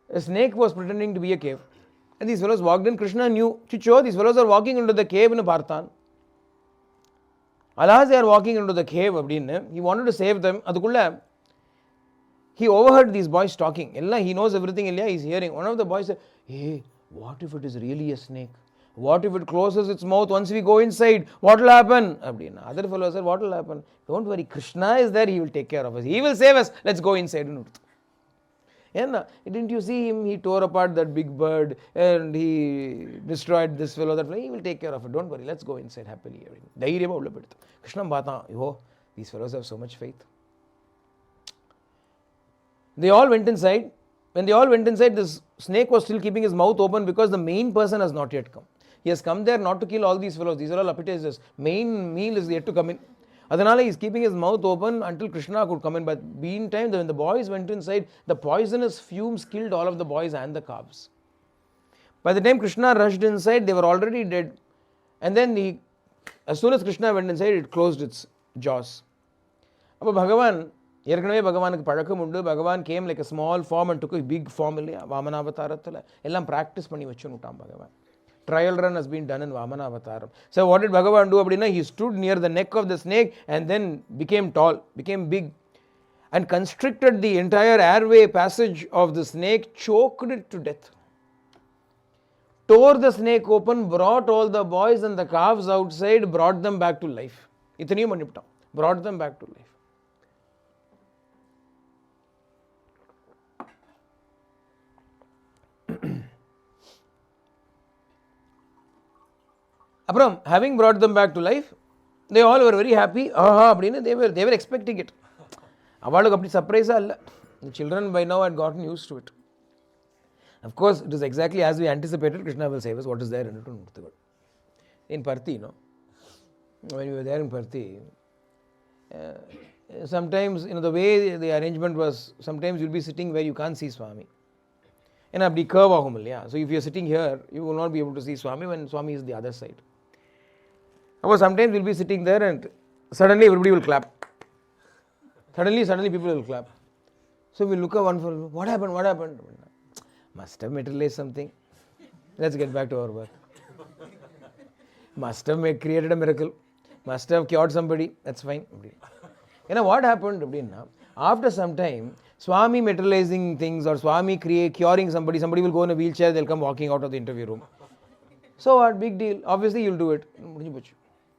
A snake was pretending to be a cave. And these fellows walked in. Krishna knew, Chicho, these fellows are walking into the cave in Parthan. Alas, they are walking into the cave. He wanted to save them. He overheard these boys talking. He knows everything. He's hearing. One of the boys said, hey, what if it is really a snake? What if it closes its mouth once we go inside? What will happen? Other fellow said, what will happen? Don't worry, Krishna is there, he will take care of us. He will save us. Let's go inside. And didn't you see him? He tore apart that big bird and he destroyed this fellow, that fellow. He will take care of it. Don't worry. Let's go inside happily. Krishna Bhata, oh, these fellows have so much faith. They all went inside. When they all went inside, this snake was still keeping his mouth open because the main person has not yet come. He has come there not to kill all these fellows. These are all appetizers. Main meal is yet to come in. Adanala, he is keeping his mouth open until Krishna could come in. But meantime, when the boys went inside, the poisonous fumes killed all of the boys and the calves. By the time Krishna rushed inside, they were already dead. And then as soon as Krishna went inside, it closed its jaws. But Bhagavan came like a small form and took a big form. Ellam practice panni vachunuttam Bhagavan. Trial run has been done in Vamana Avataram. So what did Bhagavan do? He stood near the neck of the snake and then became tall, became big, and constricted the entire airway passage of the snake, choked it to death. Tore the snake open, brought all the boys and the calves outside, brought them back to life. Brought them back to life. Having brought them back to life, they all were very happy. They were expecting it. The children by now had gotten used to it. Of course, it is exactly as we anticipated. Krishna will save us. What is there in it? In Parthi, when we were there in Parthi, sometimes, the way the arrangement was, sometimes you'll be sitting where you can't see Swami. So if you're sitting here, you will not be able to see Swami when Swami is the other side. Sometimes we'll be sitting there and suddenly everybody will clap. Suddenly people will clap. So we look at one for what happened? Must have materialized something. Let's get back to our work. Must have created a miracle. Must have cured somebody. That's fine. What happened? After some time, Swami materializing things or Swami curing somebody will go in a wheelchair, they'll come walking out of the interview room. So what? Big deal. Obviously you'll do it.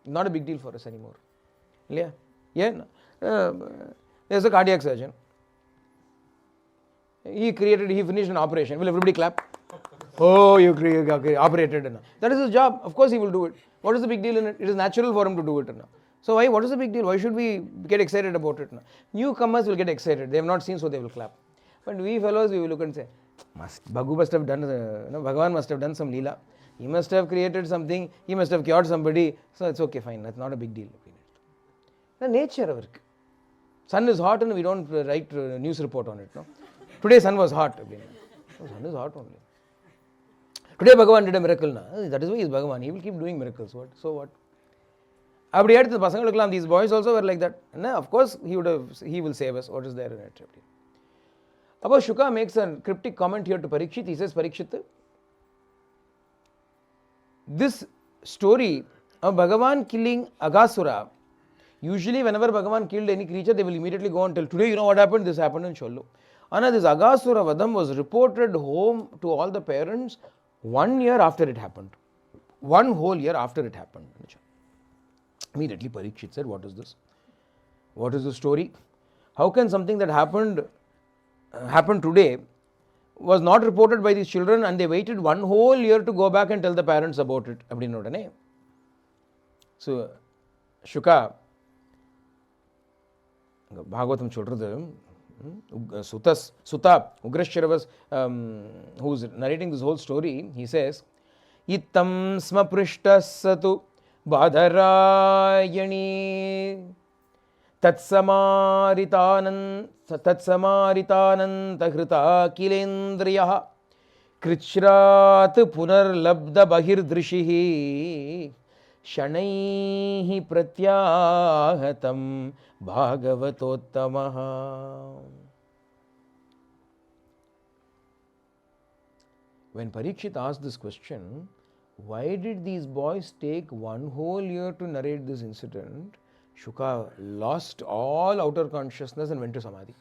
Not a big deal for us anymore. There's a cardiac surgeon. He finished an operation. Will everybody clap? Oh, you operated. That is his job. Of course he will do it. What is the big deal in it? It is natural for him to do it. So why? What is the big deal? Why should we get excited about it? Newcomers will get excited. They have not seen, so they will clap. But we fellows, we will look and say, Bhagavan must have done some leela. He must have created something. He must have cured somebody. So it's okay, fine. That's not a big deal. The nature of it. Sun is hot and we don't write a news report on it. Today sun was hot. Sun is hot only. Today Bhagavan did a miracle. That is why he is Bhagavan. He will keep doing miracles. What? So what? These boys also were like that. Of course he will save us. What is there in it? About Shuka makes a cryptic comment here to Parikshit. He says, Parikshit, this story of Bhagavan killing Aghasura, usually whenever Bhagavan killed any creature, they will immediately go and tell, today you know what happened? This happened in Chollu. This Aghasura Vadam was reported home to all the parents 1 year after it happened. 1 whole year after it happened. Immediately Parikshit said, what is this? What is the story? How can something that happened today was not reported by these children and they waited 1 whole year to go back and tell the parents about it? So Shuka, Bhagavatam Chodradam, Sutta, Ugrashyaravas, who is narrating this whole story, he says, Ittam sma prishtas satu Badharayani Tatsamarithananta kilendriyaha Krichrat punar labda bahirdrishihi Shanaihi pratyahatam Bhagavatottamaha. When Parikshit asked this question, why did these boys take 1 whole year to narrate this incident? Shuka lost all outer consciousness and went to Samadhi.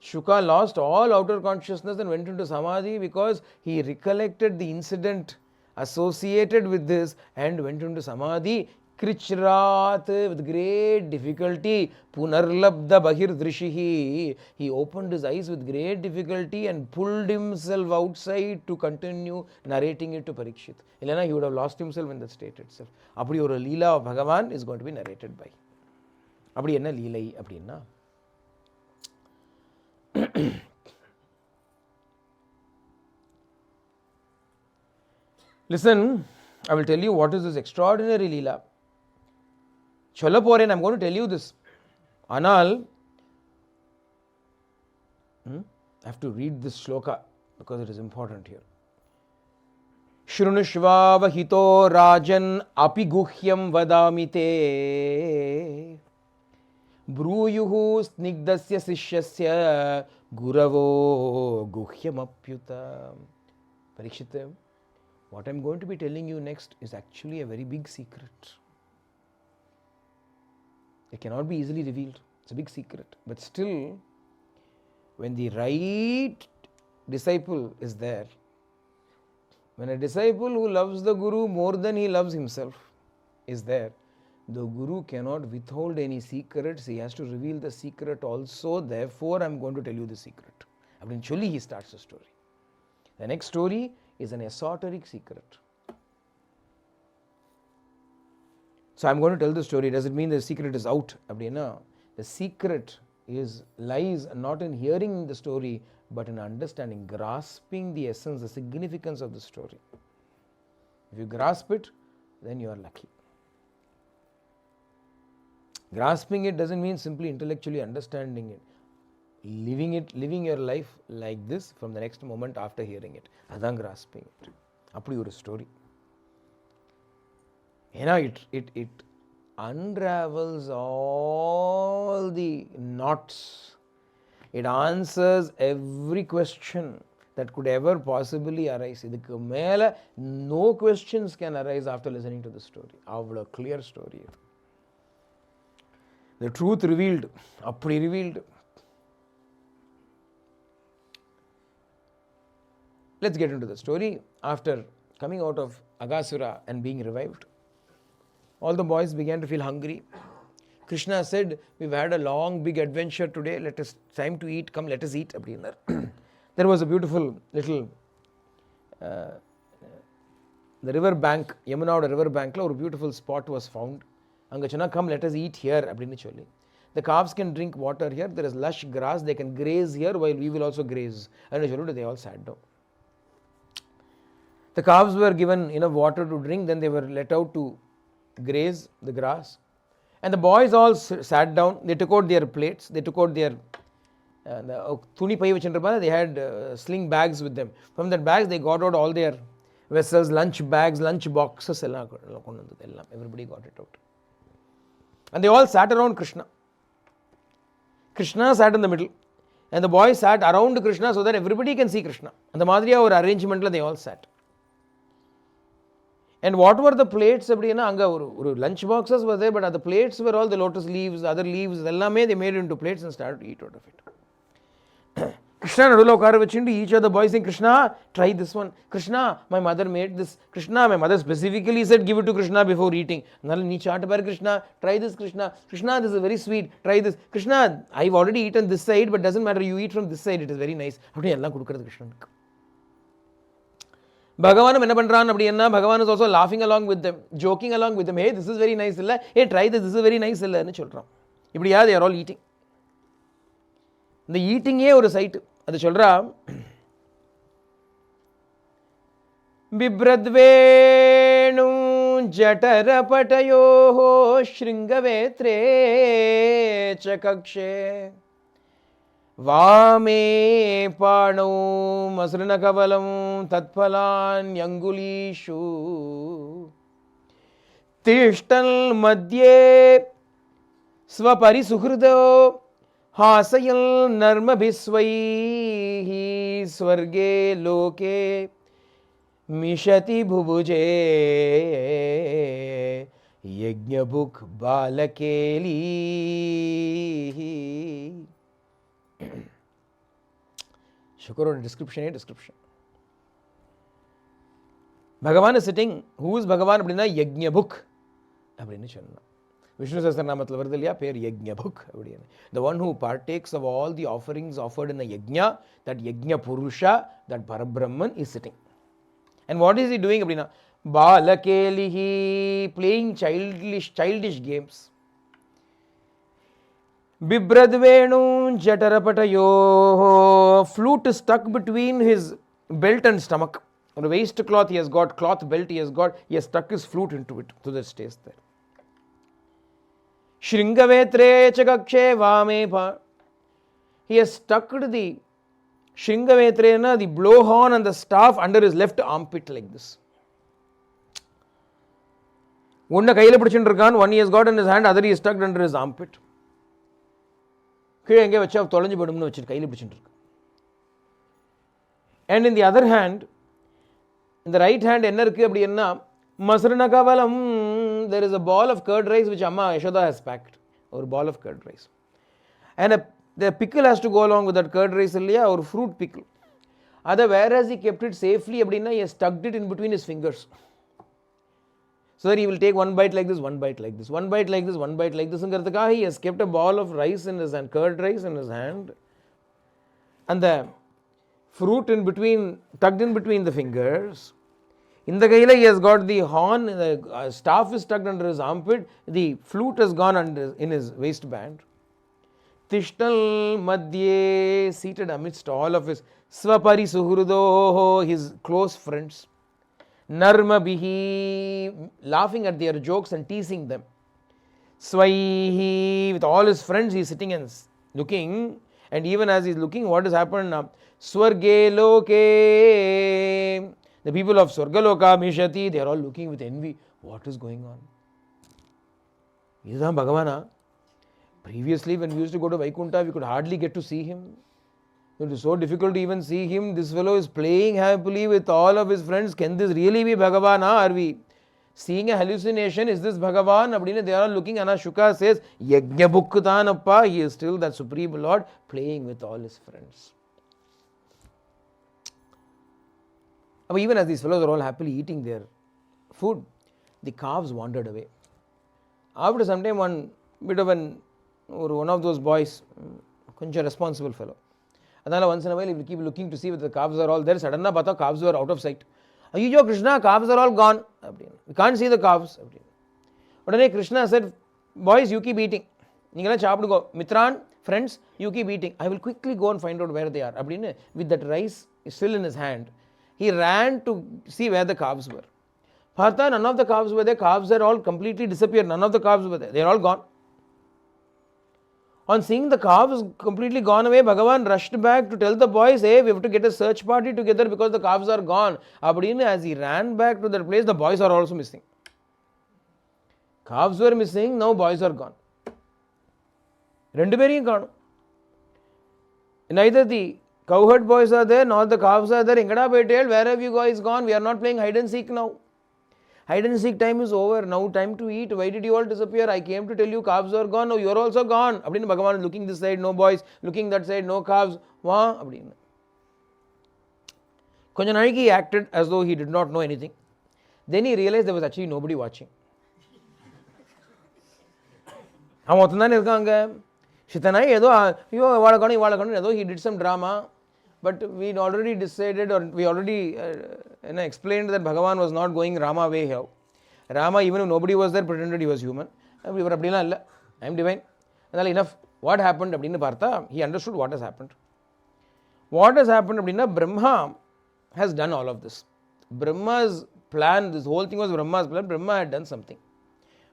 Shuka lost all outer consciousness and went into Samadhi because he recollected the incident associated with this and went into Samadhi. Krichrat, with great difficulty, Punarlabdha Bahirdrishihi, he opened his eyes with great difficulty and pulled himself outside to continue narrating it to Parikshit. Ilana, he would have lost himself in that state itself. Apdi or Leela of Bhagavan is going to be narrated by. Apdi enna Leelai, apdi enna. Listen, I will tell you what is this extraordinary Leela. Cholaporen, I am going to tell you this. Anal, I have to read this shloka because it is important here. Shrunushva hito rajan api guhyam vadamite bruyuhu snigdasya sishyasya guravo guhyam apyuta. Parikshita, what I am going to be telling you next is actually a very big secret. It cannot be easily revealed. It's a big secret. But still, when the right disciple is there, when a disciple who loves the Guru more than he loves himself is there, the Guru cannot withhold any secrets. He has to reveal the secret also. Therefore, I am going to tell you the secret. Eventually, he starts the story. The next story is an esoteric secret. So I am going to tell the story. Does it mean the secret is out? The secret lies not in hearing the story, but in understanding, grasping the essence, the significance of the story. If you grasp it, then you are lucky. Grasping it doesn't mean simply intellectually understanding it. Living your life like this from the next moment after hearing it. Adhan grasping it. Appadi oru story. It unravels all the knots. It answers every question that could ever possibly arise. Idukku mela no questions can arise after listening to the story. Avla clear story. The truth revealed, appadi revealed. Let's get into the story. After coming out of Aghasura and being revived, all the boys began to feel hungry. Krishna said, we've had a long, big adventure today. Time to eat. Come, let us eat. There was a beautiful little, the river bank, Yamuna river bank, a beautiful spot was found. Angachana, come, let us eat here. The calves can drink water here. There is lush grass. They can graze here while we will also graze. And they all sat down. The calves were given enough water to drink. Then they were let out to graze the grass. And the boys all sat down. They took out their plates. They took out their they had sling bags with them. From that bags they got out all their vessels, lunch bags, lunch boxes. Everybody got it out. And they all sat around Krishna. Krishna sat in the middle. And the boys sat around Krishna so that everybody can see Krishna. And the Madhurya or arrangement they all sat. And what were the plates? Lunch boxes were there, but the plates were all the lotus leaves, other leaves, they made it into plates and started to eat out of it. Krishna, each of the boys saying, Krishna, try this one. Krishna, my mother made this. Krishna, my mother specifically said, give it to Krishna before eating. Krishna, try this, Krishna. Krishna, this is very sweet. Try this. Krishna, I've already eaten this side, but doesn't matter. You eat from this side. It is very nice. Bhagavan Bhagavan is also laughing along with them, joking along with them. Hey, this is very nice. Hey, try this. This is very nice. They are all eating. The eating is a sight. That's cholra. Bibradvenu jatarapatayo shringavetre chakakshe Vame Pano Masrana Kavalam Tatpalan Yangulishu Tishtal Madhye Swapari Sukhrudo Hasayal Narma Biswai Swarge Loke Mishati Bhubuje Yajnabuk Balakeli. Shukar description. Bhagavan is sitting. Who is Bhagavan? Yajna book. அப்படின்னு சொன்னான். விஷ்ணு சஹஸ்ரநாமத்தில் வருது இல்லையா பேர் யஜ்ஞ book அப்படின்னு. The one who partakes of all the offerings offered in the yajna, that yajna purusha, that Parabrahman is sitting. And what is he doing அப்படின்னா balakelihi, playing childish games. Bibradvenu jatarapatayo, flute is stuck between his belt and stomach. On the waist cloth he has got, cloth belt he has stuck his flute into it, so that stays there. Shringavetre chakakshe vamepa, he has stuck the Shringavetrena, the blowhorn and the staff under his left armpit like this. One கையில பிடிச்சிட்டு இருக்கான், one he has got in his hand, other he is stuck under his armpit. கீழே எங்கே வச்சா தொலைஞ்சு போடும்னு வச்சுட்டு கையில் பிடிச்சிட்டு இருக்கு. And in the other hand, in the right hand என்ன இருக்கு அப்படின்னா மசரண கவலம், there is a ball of curd rice which Amma Yashoda has packed, or ball of curd rice, and the pickle has to go along with that curd rice இல்லையா, or fruit pickle. அதை whereas he kept it safely அப்படின்னா he has stuck it in between his fingers, so that he will take one bite like this, one bite like this, one bite like this, one bite like this. ங்கிறதுக்காக he has kept a ball of rice in his hand, curd rice in his hand, and the fruit in between, tucked in between the fingers. In the கையில் he has got the horn, the staff is tucked under his armpit, the flute has gone under in his waistband. Tishnal madhye, seated amidst all of his svapari suhrudo, his close friends. Narma bihi, laughing at their jokes and teasing them. Swaihi, with all his friends he is sitting and looking, and even as he is looking, what has happened now? Swarge loke, the people of Swargaloka, Mishati, they are all looking with envy. What is going on? Is that Bhagavana? Previously, when we used to go to Vaikunta, we could hardly get to see him. It is so difficult to even see him. This fellow is playing happily with all of his friends. Can this really be Bhagavana? Are we seeing a hallucination? Is this Bhagavan? They are all looking. Anna Shuka says, Yajna Bhuktanappa, he is still that Supreme Lord playing with all his friends. But even as these fellows are all happily eating their food, the calves wandered away. After some time, one bit of one of those boys, a responsible fellow, once in a while he will keep looking to see whether the calves are all there. Suddenly, calves were out of sight. Ayyo Krishna, calves are all gone. We can't see the calves. But then Krishna said, boys, you keep eating. Mitran, friends, you keep eating. I will quickly go and find out where they are. With that rice still in his hand, he ran to see where the calves were. Partha, none of the calves were there. Calves had all completely disappeared. None of the calves were there. They are all gone. On seeing the calves completely gone away, Bhagavan rushed back to tell the boys, hey, we have to get a search party together because the calves are gone. As he ran back to that place, the boys are also missing. Calves were missing, now boys are gone. Neither the cowherd boys are there, nor the calves are there. Where have you guys gone? We are not playing hide and seek now. Hide and seek time is over. Now time to eat. Why did you all disappear? I came to tell you calves are gone. Now you are also gone. Bhagavan is looking this side, no boys. Looking that side, no calves. Konjanayaki acted as though he did not know anything. Then he realized there was actually nobody watching. He did some drama. But we already decided, or we already explained that Bhagavan was not going Rama way here. Rama, even if nobody was there, pretended he was human. I am divine. Enough. What happened? He understood what has happened. What has happened? Brahma has done all of this. Brahma's plan, this whole thing was Brahma's plan. Brahma had done something.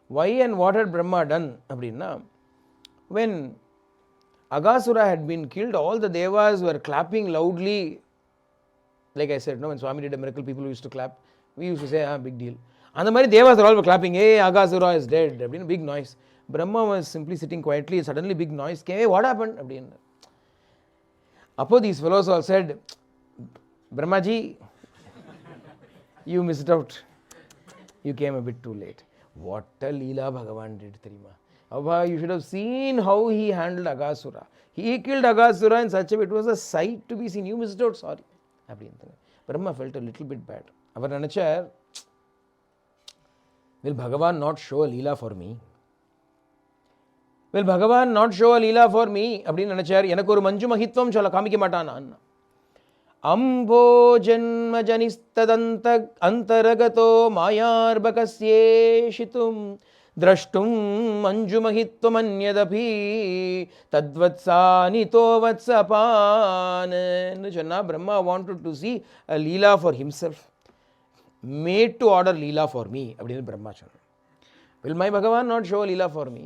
Why and what had Brahma done? When Aghasura had been killed, all the devas were clapping loudly. Like I said, when Swami did a miracle, people used to clap. We used to say, big deal. And the devas are all clapping, hey, Aghasura is dead. Big noise. Brahma was simply sitting quietly. Suddenly big noise came. Hey, what happened? These fellows all said, Brahmaji, you missed out. You came a bit too late. What a Leela Bhagavan did, Tarima. You should have seen how he handled Aghasura. He killed Aghasura in such a way, it was a sight to be seen. You missed out, sorry. Brahma felt a little bit bad. Will Bhagavan not show a leela for me? Will Bhagavan not show a leela for me? அப்படின்னு நினைச்சார். எனக்கு ஒரு மஞ்சு மகித்வம் சொல்ல காமிக்க மாட்டானா? அம்போ ஜன்ம ஜனிஸ்ததந்த அந்தரகதோ மாயார்பகஸ்யேஷிதும் திரஷ்டும் மஞ்சு மகித்வமன்யதபி தத்வத்சானிதோ வத்சபான் ன்னு சொன்னா, Brahma wanted to see a leela for himself, made to order leela for me அப்படின்னு பிரம்மா சொன்னார். Will my Bhagavan not show a leela for me?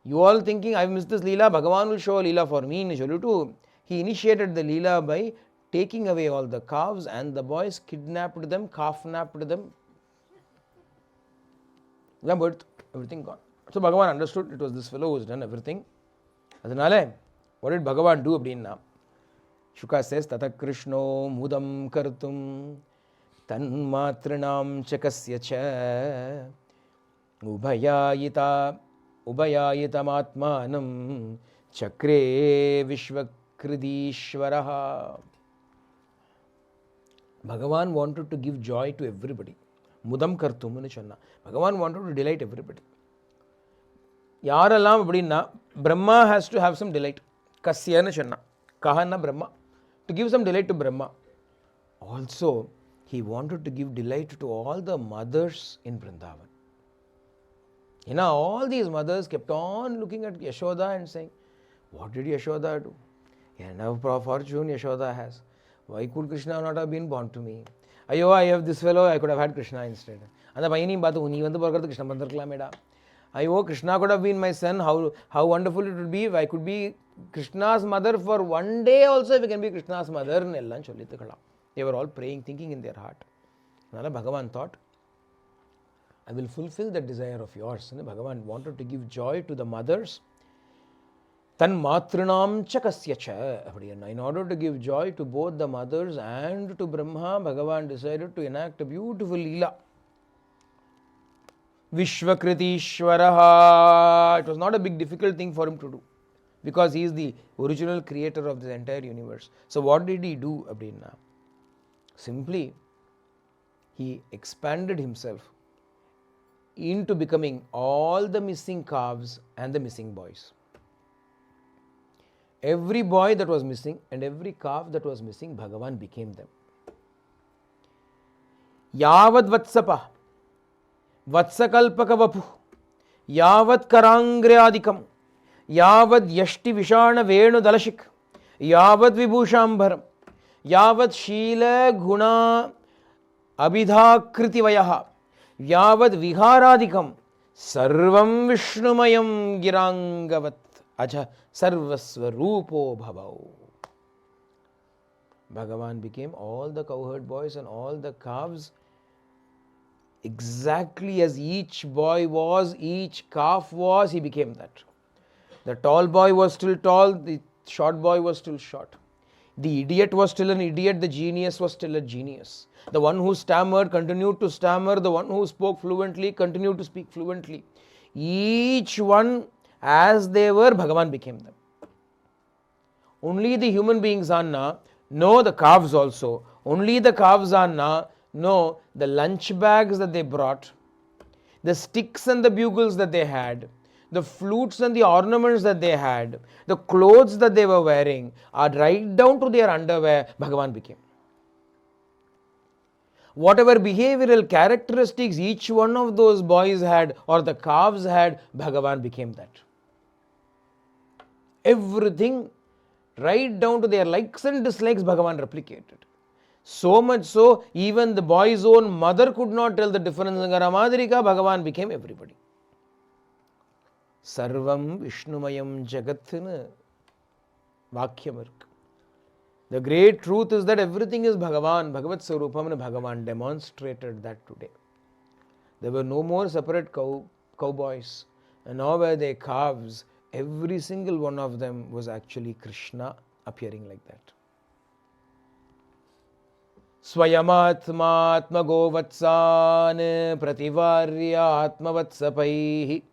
You all thinking I've missed this leela, Bhagavan will show a leela for me ன்னு சொல்லிட்டு he initiated the leela by taking away all the calves, and the boys kidnapped them, calf-napped them. Birth, everything gone. So Bhagavan understood it was this fellow who's done everything. அதனால what did Bhagavan do அப்படின்னா, Shuka says, Tata Krishno mudam kartum tanmatrinam chakasya cha ubayayitamatmanam chakre vishvakridishvaraha. Bhagavan wanted to give joy to everybody. Mudam kartum nu sonna. Bhagavan wanted to delight everybody. Yareல்லாம் அப்படின்னா, Brahma has to have some delight. Kasya nu sonna. Kahana Brahma. To give some delight to Brahma. Also, he wanted to give delight to all the mothers in Vrindavan. All these mothers kept on looking at Yashoda and saying, what did Yashoda do? Enough fortune Yashoda has. Why could Krishna not have been born to me? Ayo, I have this fellow, I could have had Krishna instead. அந்த பையனையும் பார்த்து நீ வந்து பிறக்கிறது Krishnan வந்திருக்கலாமேடா. Ayo, Krishna could have been my son. How wonderful it would be if I could be Krishna's mother for one day also, if I can be Krishna's mother. எல்லாம் சொல்லித்துக்கலாம். They were all praying, thinking in their heart. அதனால Bhagavan thought, I will fulfill that desire of yours. Bhagavan wanted to give joy to the mothers. Tan matrinam chakasya cha. In order to give joy to both the mothers and to Brahma, Bhagavan decided to enact a beautiful leela. Vishvakritishvaraha. It was not a big difficult thing for him to do, because he is the original creator of this entire universe. So what did he do? Simply, he expanded himself into becoming all the missing calves and the missing boys. Every boy that was missing and every calf that was missing, Bhagavan became them. Yavad vatsapa, vatsakalpaka vapu, yavad karangryadikam, yavad yashti vishana venu dalashik, yavad vibhushambaram, yavad shila guna abhidhakriti vayaha, yavad viharadikam, sarvam vishnumayam girangavat aja sarvasva rupo bhavau. Bhagavan became all the cowherd boys and all the calves exactly as each boy was, each calf was, he became that. The tall boy was still tall, the short boy was still short. The idiot was still an idiot, the genius was still a genius. The one who stammered continued to stammer, the one who spoke fluently continued to speak fluently. Each one as they were, Bhagavan became them. Only the human beings are na, no, the calves also. Only the calves are na, no, the lunch bags that they brought, the sticks and the bugles that they had, the flutes and the ornaments that they had, the clothes that they were wearing, are right down to their underwear, Bhagavan became. Whatever behavioral characteristics each one of those boys had or the calves had, Bhagavan became that. Everything, right down to their likes and dislikes, Bhagavan replicated. So much so, even the boy's own mother could not tell the difference. Madrika, Bhagavan became everybody. Sarvam Vishnumayam Jagat Vakyam. The great truth is that everything is Bhagavan. Bhagavat Sarupam, and Bhagavan demonstrated that today. There were no more separate cowboys, and nor were they calves. Every single one of them was actually Krishna appearing like that. Swayamatma atma govatsan prativarya atma vatsapaihi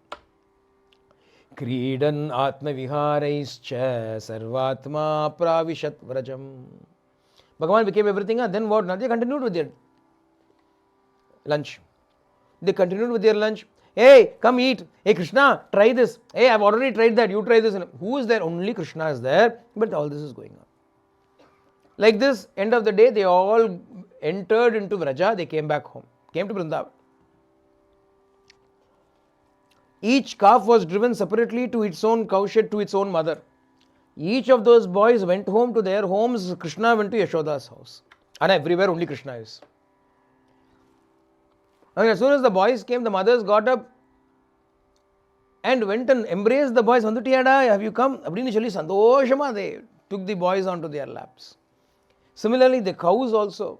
Kridan atma viharaischa sarvatma pravishat vrajam. Bhagavan became everything, and then what? Now they continued with their lunch. They continued with their lunch. Hey, come eat. Hey, Krishna, try this. Hey, I've already tried that. You try this. Who is there? Only Krishna is there. But all this is going on. Like this, end of the day, they all entered into Vraja. They came back home. Came to Vrindavan. Each calf was driven separately to its own cowshed, to its own mother. Each of those boys went home to their homes. Krishna went to Yashoda's house. And everywhere only Krishna is. And as soon as the boys came, the mothers got up and went and embraced the boys. Vandutiyada, have you come? Abdini chali sandoshama, they took the boys onto their laps. Similarly, the cows also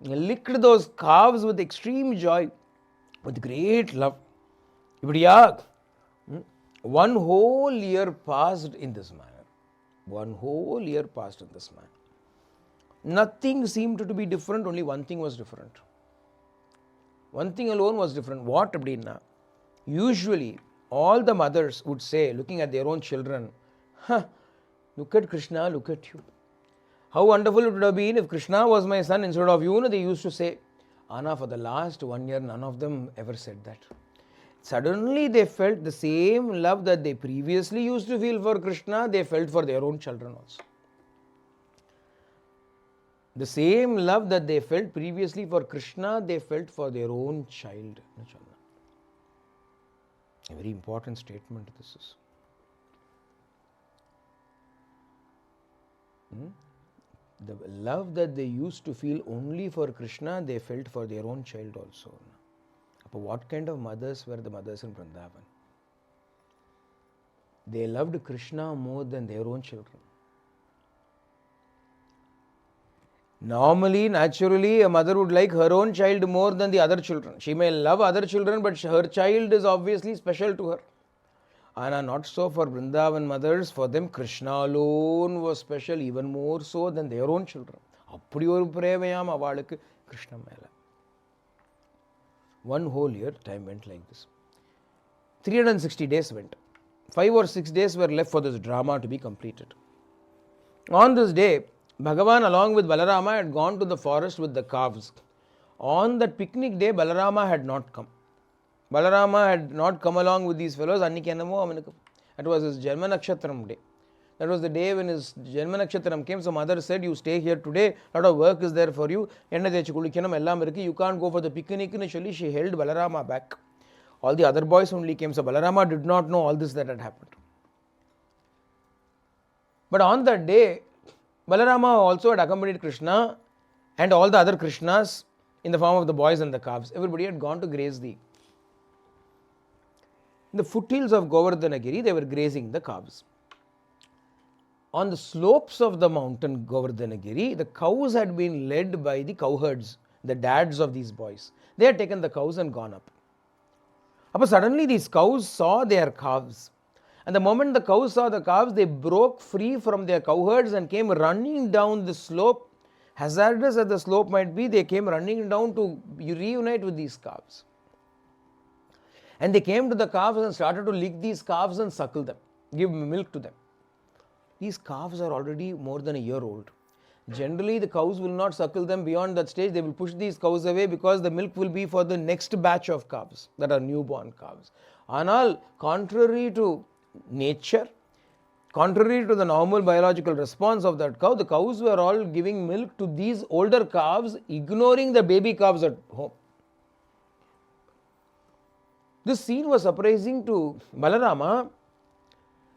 licked those calves with extreme joy, with great love. One whole year passed in this manner. One whole year passed in this manner. Nothing seemed to be different, only one thing was different. One thing alone was different. What abdina? Usually, all the mothers would say, looking at their own children, look at Krishna, look at you. How wonderful it would have been if Krishna was my son instead of you. They used to say. Anna, for the last 1 year, none of them ever said that. Suddenly they felt the same love that they previously used to feel for Krishna, they felt for their own children also. The same love that they felt previously for Krishna, they felt for their own child. A very important statement this is. The love that they used to feel only for Krishna, they felt for their own child also. But what kind of mothers were the mothers in Vrindavan? They loved Krishna more than their own children. Normally, naturally, a mother would like her own child more than the other children. She may love other children, but her child is obviously special to her. And not so for Vrindavan mothers. For them, Krishna alone was special, even more so than their own children. Appadi oru prevayam avalukku Krishna mela. One whole year, time went like this. 360 days went. 5 or 6 days were left for this drama to be completed. On this day, Bhagavan along with Balarama had gone to the forest with the calves. On that picnic day, Balarama had not come. Balarama had not come along with these fellows. That was his Janma Nakshatram day. That was the day when his Janma Nakshatram came. So mother said, you stay here today. A lot of work is there for you. You can't go for the picnic. She held Balarama back. All the other boys only came. So Balarama did not know all this that had happened. But on that day, Balarama also had accompanied Krishna and all the other Krishnas in the form of the boys and the calves. Everybody had gone to graze in the foothills of Govardhanagiri, they were grazing the calves. On the slopes of the mountain Govardhanagiri, the cows had been led by the cowherds, the dads of these boys. They had taken the cows and gone up. But suddenly these cows saw their calves. And the moment the cows saw the calves, they broke free from their cowherds and came running down the slope. Hazardous as the slope might be, they came running down to reunite with these calves. And they came to the calves and started to lick these calves and suckle them, give milk to them. These calves are already more than a year old. Generally, the cows will not suckle them beyond that stage. They will push these cows away because the milk will be for the next batch of calves that are newborn calves. Anal, contrary to nature, contrary to the normal biological response of that cow, the cows were all giving milk to these older calves, ignoring the baby calves at home. This scene was surprising to Balarama.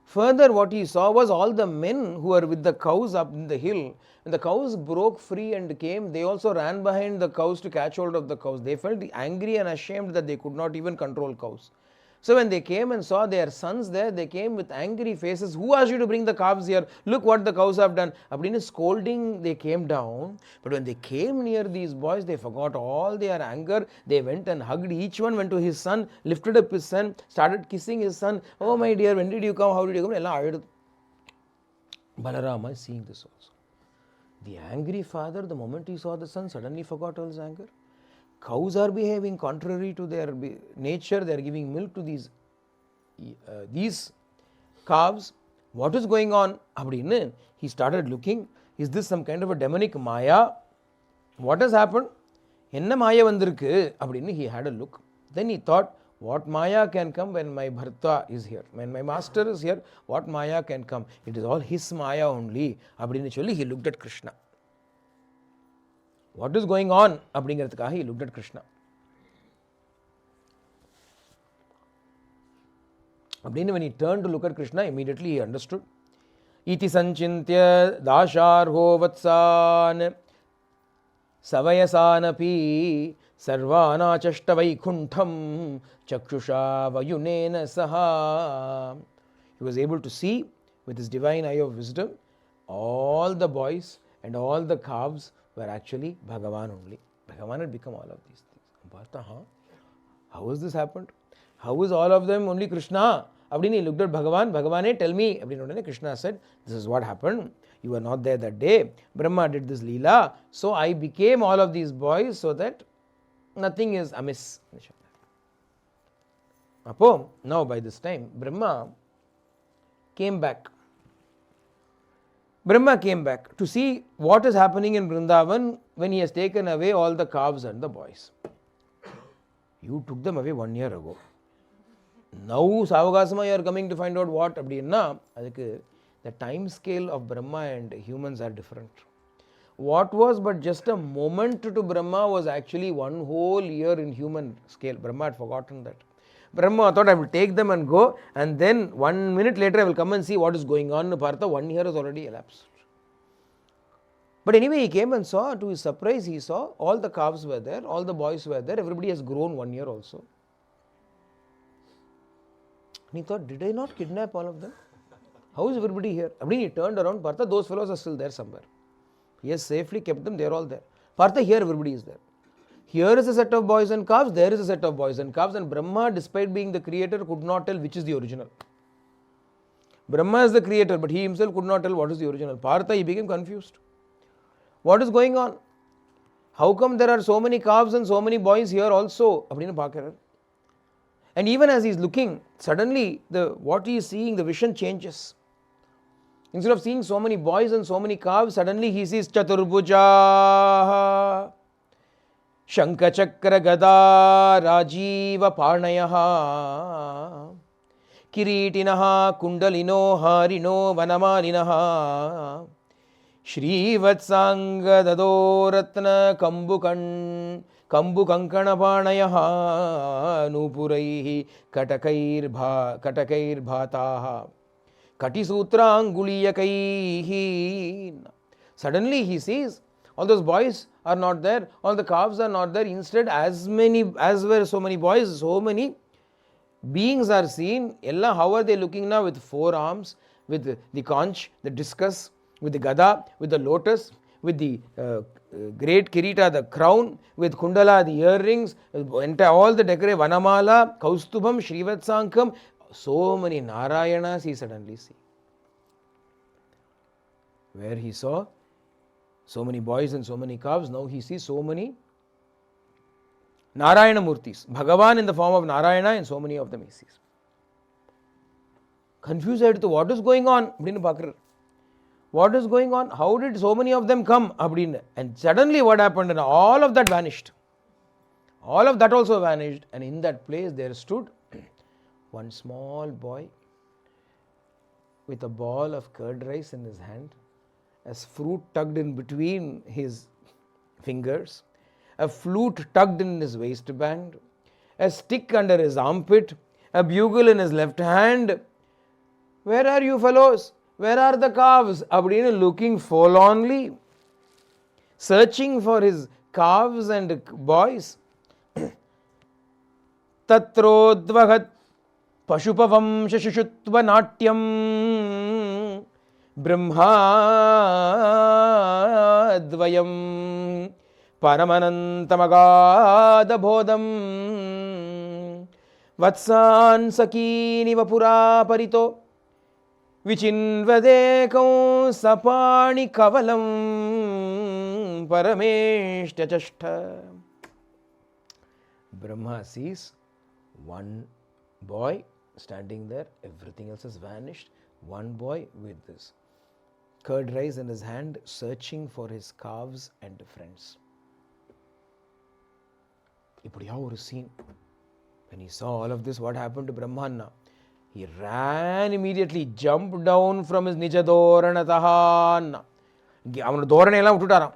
Further, what he saw was all the men who were with the cows up in the hill. When the cows broke free and came, they also ran behind the cows to catch hold of the cows. They felt angry and ashamed that they could not even control cows. So when they came and saw their sons there, they came with angry faces. Who asked you to bring the calves here? Look what the cows have done. Abdin scolding, they came down. But when they came near these boys, they forgot all their anger. They went and hugged. Each one went to his son, lifted up his son, started kissing his son. Oh my dear, when did you come? How did you come? Balarama is seeing this also. The angry father, the moment he saw the son, suddenly forgot all his anger. Cows are behaving contrary to their nature. They are giving milk to these calves. What is going on? He started looking. Is this some kind of a demonic maya? What has happened? Enna maya vandirukku? He had a look. Then he thought, what Maya can come when my Bharta is here? When my master is here, what Maya can come? It is all his Maya only. Abdinachally, he looked at Krishna. What is going on? He looked at Krishna. When he turned to look at Krishna, immediately he understood. Iti sanchintya dasharho vatsan savayasanapi sarvana chashta vaikuntham chakshusha vayunena saha. He was able to see with his divine eye of wisdom all the boys and all the calves were actually Bhagavan only. Bhagavan had become all of these things. How has this happened? How is all of them only Krishna? He looked at Bhagavan. Bhagavane, tell me. Krishna said, this is what happened. You were not there that day. Brahma did this Leela. So I became all of these boys so that nothing is amiss. Now by this time, Brahma came back. Brahma came back to see what is happening in Vrindavan when he has taken away all the calves and the boys. You took them away 1 year ago. Now, Savakasama, you are coming to find out what? The time scale of Brahma and humans are different. What was but just a moment to Brahma was actually 1 whole year in human scale. Brahma had forgotten that. Brahma thought, I will take them and go, and then 1 minute later I will come and see what is going on. Partha, 1 year has already elapsed. But anyway, he came and saw, to his surprise, he saw all the calves were there, all the boys were there, everybody has grown 1 year also. And he thought, did I not kidnap all of them? How is everybody here? He turned around, Partha, those fellows are still there somewhere. He has safely kept them, they are all there. Partha, here everybody is there. Here is a set of boys and calves, there is a set of boys and calves, and Brahma, despite being the creator, could not tell which is the original. Brahma is the creator, but he himself could not tell what is the original. Partha, he became confused. What is going on? How come there are so many calves and so many boys here also? And even as he is looking, suddenly what he is seeing, the vision changes. Instead of seeing so many boys and so many calves, suddenly he sees Chaturbhuja, Shanka Chakra Gada Rajiva Parnayaha, Kiritinaha Kundalino Harino Vanamalinaha, Shrivatsanga Dadoratna Kambu Kankana Parnayaha, Nupuraihi Katakair Bhataha, Katisutra Anguliyakaihi. Suddenly he sees all those boys are not there, all the calves are not there. Instead, as were so many boys, so many beings are seen. How are they looking now? With 4 arms, with the conch, the discus, with the gada, with the lotus, with the great kirita, the crown, with kundala, the earrings, all the decorative vanamala, kaustubham, shrivatsankam. So many Narayanas he suddenly sees. Where he saw so many boys and so many calves, now he sees so many Narayana Murtis. Bhagavan in the form of Narayana, and so many of them he sees. Confused as to what is going on. What is going on? How did so many of them come? And suddenly what happened? And all of that vanished. All of that also vanished. And in that place there stood one small boy with a ball of curd rice in his hand, as fruit tucked in between his fingers, a flute tucked in his waistband, a stick under his armpit, a bugle in his left hand. Where are you fellows? Where are the calves? Looking forlornly, searching for his calves and boys. Tatrodvahat Pashupavam Shashishutva Natyam Brahmadvayam Paramanantamagada Bodham Vatsan Sakini Vapura Parito Vichinvadekam Sapani Kavalam Parameshta Chashta. Brahma sees one boy standing there, everything else has vanished. One boy with this curd rice in his hand, searching for his calves and friends. இப்படியா ஒரு scene. When he saw all of this, what happened to Brahmana? He ran immediately, jumped down from his Nijadoranataha. Avanu dhoranai ella vittuttaram.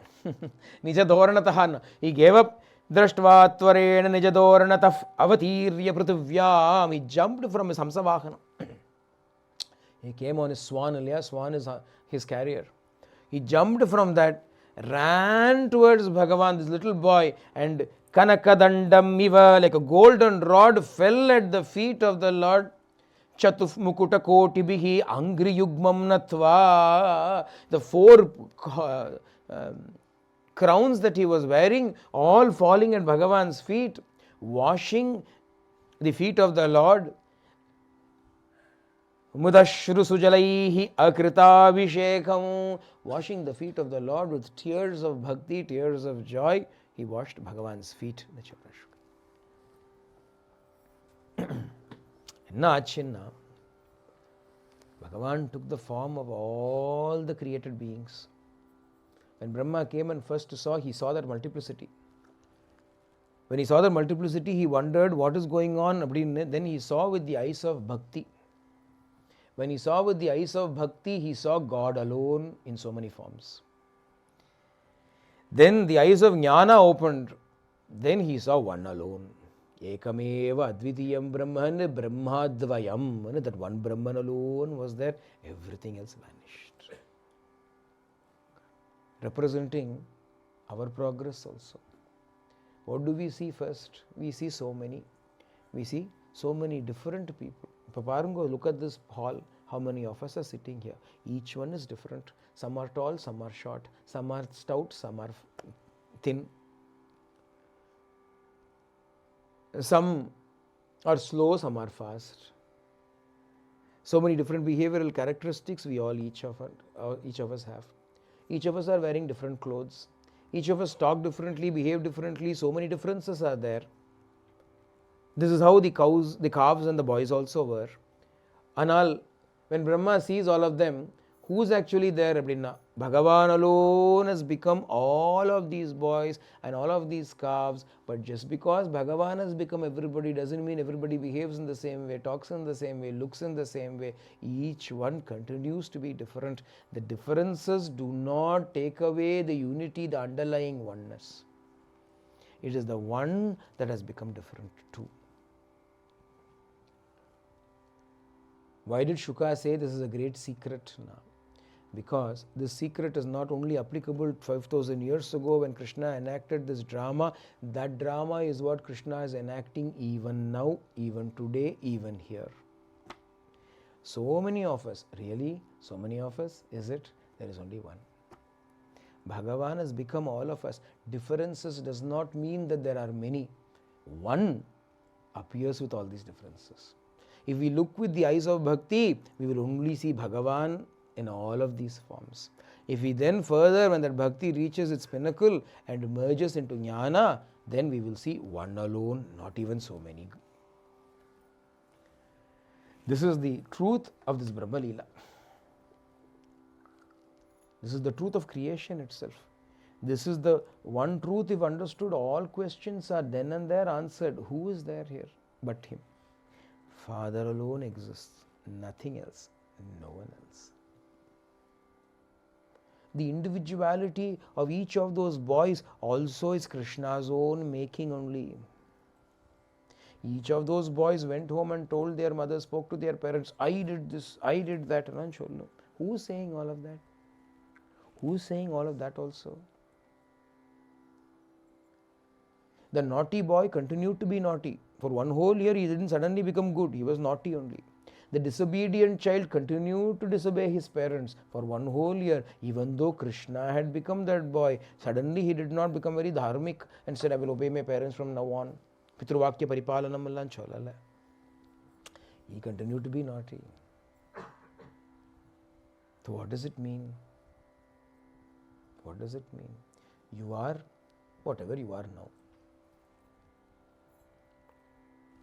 Nijadoranataha. He gave up. Drashtva tvarena Nijadoranatah avatirya prithvyam. He jumped from his Hamsavahana. He came on his swan, Ilya. Swan is his carrier. He jumped from that, ran towards Bhagavan, this little boy, and Kanakadandam iva, like a golden rod, fell at the feet of the Lord. Chatuf mukuta kotibihi angri yugmam natva. The four crowns that he was wearing, all falling at Bhagavan's feet, washing the feet of the Lord. Mudashru sujalaihi akritabhishekam. Washing the feet of the Lord with tears of bhakti, tears of joy. He washed Bhagavan's feet. Chinna. Bhagavan took the form of all the created beings. When Brahma came and first saw, he saw that multiplicity. When he saw the multiplicity, he wondered what is going on. Then he saw with the eyes of bhakti. When he saw with the eyes of bhakti, he saw God alone in so many forms. Then the eyes of jnana opened. Then he saw one alone. Ekameva advitiyam brahman brahmadvayam. That one Brahman alone was there. Everything else vanished. Representing our progress also. What do we see first? We see so many. We see so many different people. Paparango, look at this hall. How many of us are sitting here? Each one is different. Some are tall, some are short. Some are stout, some are thin. Some are slow, some are fast. So many different behavioral characteristics each of us have. Each of us are wearing different clothes. Each of us talk differently, behave differently. So many differences are there. This is how the calves and the boys also were. Anal, when Brahma sees all of them, who's actually there? Bhagavan alone has become all of these boys and all of these calves. But just because Bhagavan has become everybody doesn't mean everybody behaves in the same way, talks in the same way, looks in the same way. Each one continues to be different. The differences do not take away the unity, the underlying oneness. It is the one that has become different too. Why did Shuka say this is a great secret now? Because this secret is not only applicable 5,000 years ago when Krishna enacted this drama. That drama is what Krishna is enacting even now, even today, even here. So many of us, really, so many of us, is it? There is only one. Bhagavan has become all of us. Differences does not mean that there are many. One appears with all these differences. If we look with the eyes of bhakti, we will only see Bhagavan in all of these forms. If we then further, when that bhakti reaches its pinnacle and merges into jnana, then we will see one alone, not even so many. This is the truth of this Brahma Leela. This is the truth of creation itself. This is the one truth. If understood, all questions are then and there answered. Who is there here but Him? Father alone exists, nothing else, no one else. The individuality of each of those boys also is Krishna's own making only. Each of those boys went home and told their mother, spoke to their parents, I did this, I did that. Who's saying all of that? Who's saying all of that also? The naughty boy continued to be naughty. For one whole year, he didn't suddenly become good. He was naughty only. The disobedient child continued to disobey his parents for one whole year. Even though Krishna had become that boy, suddenly he did not become very dharmic and said, I will obey my parents from now on. Pitruvakya paripalanam allan cholala. He continued to be naughty. So what does it mean? What does it mean? You are whatever you are now.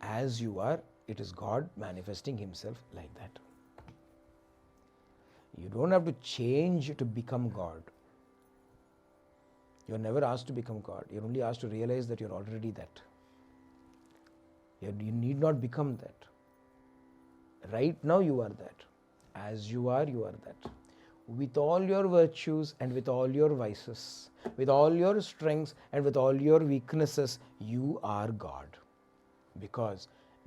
As you are, it is God manifesting Himself like that. You don't have to change to become God. You're never asked to become God. You're only asked to realize that you're already that. You need not become that. Right now you are that. As you are that. With all your virtues and with all your vices, with all your strengths and with all your weaknesses, you are God.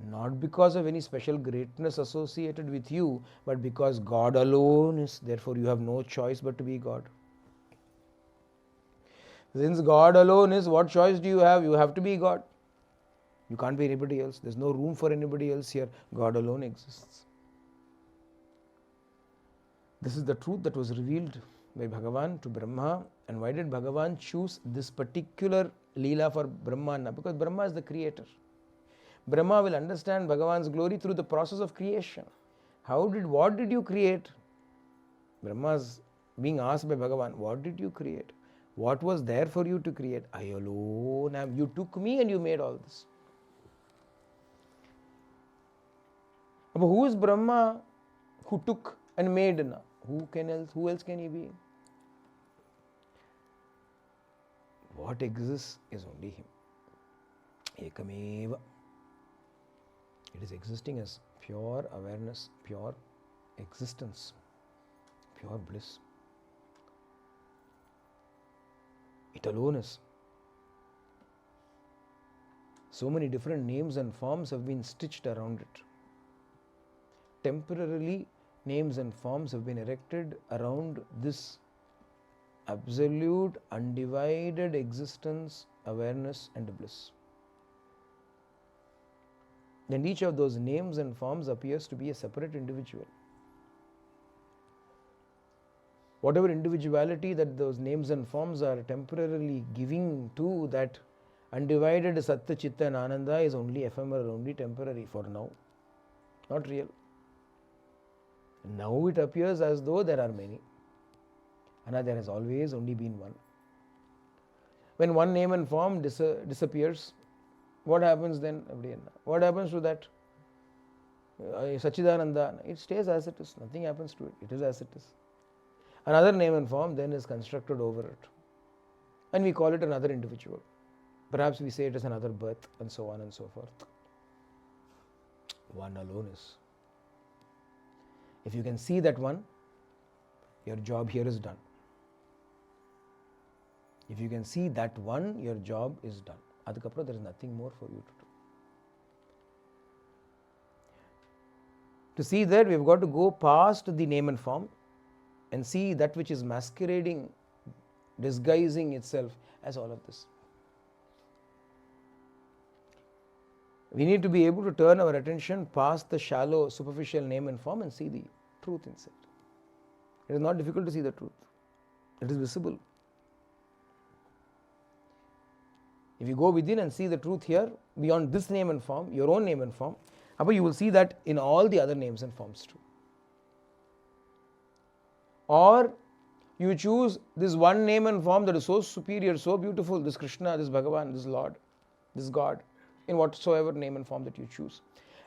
Not because of any special greatness associated with you, but because God alone is, therefore you have no choice but to be God. Since God alone is, what choice do you have? You have to be God. You can't be anybody else. There's no room for anybody else here. God alone exists. This is the truth that was revealed by Bhagavan to Brahma. And why did Bhagavan choose this particular Leela for Brahmana? Because Brahma is the creator. Brahma will understand Bhagavan's glory through the process of creation. What did you create? Brahma is being asked by Bhagavan, what did you create? What was there for you to create? I alone am. You took me and you made all this. But who is Brahma who took and made now? Who else can he be? What exists is only him. Ekameva. It is existing as pure awareness, pure existence, pure bliss. It alone is. So many different names and forms have been stitched around it. Temporarily, names and forms have been erected around this absolute, undivided existence, awareness and bliss. And each of those names and forms appears to be a separate individual. Whatever individuality that those names and forms are temporarily giving to that undivided Sattva, Chitta and Ananda is only ephemeral, only temporary for now, not real. Now it appears as though there are many. And there has always only been one. When one name and form disappears, what happens then? What happens to that? Sachidananda, it stays as it is. Nothing happens to it. It is as it is. Another name and form then is constructed over it. And we call it another individual. Perhaps we say it is another birth and so on and so forth. One alone is. If you can see that one, your job here is done. If you can see that one, your job is done. Adukapra, there is nothing more for you to do. To see that, we have got to go past the name and form and see that which is masquerading, disguising itself as all of this. We need to be able to turn our attention past the shallow, superficial name and form and see the truth inside. It is not difficult to see the truth. It is visible. If you go within and see the truth here, beyond this name and form, your own name and form, you will see that in all the other names and forms too. Or you choose this one name and form that is so superior, so beautiful, this Krishna, this Bhagavan, this Lord, this God, in whatsoever name and form that you choose.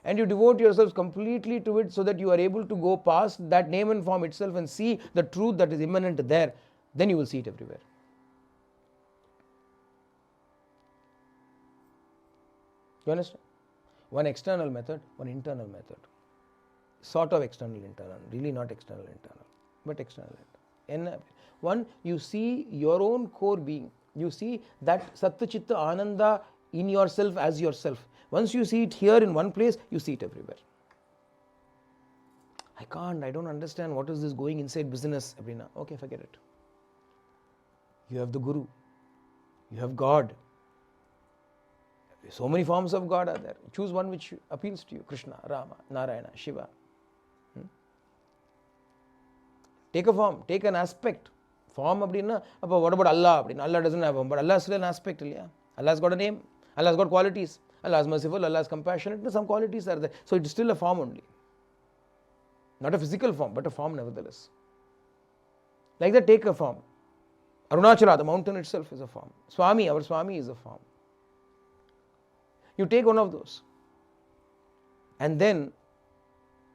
And you devote yourselves completely to it so that you are able to go past that name and form itself and see the truth that is immanent there. Then you will see it everywhere. You understand? One external method, one internal method. Sort of external internal, really not external internal, but external internal. One, you see your own core being. You see that Sattva, Chitta, Ananda in yourself as yourself. Once you see it here in one place, you see it everywhere. I don't understand what is this going inside business. Okay, forget it. You have the Guru. You have God. So many forms of God are there. Choose one which appeals to you. Krishna, Rama, Narayana, Shiva. Take a form, take an aspect. Form what about Allah? Allah doesn't have a form, but Allah is still an aspect. Allah has got a name. Allah has got qualities. Allah is merciful, Allah is compassionate. Some qualities are there. So it is still a form only. Not a physical form, but a form nevertheless. Like that, take a form. Arunachala, the mountain itself, is a form. Swami, our Swami, is a form. You take one of those and then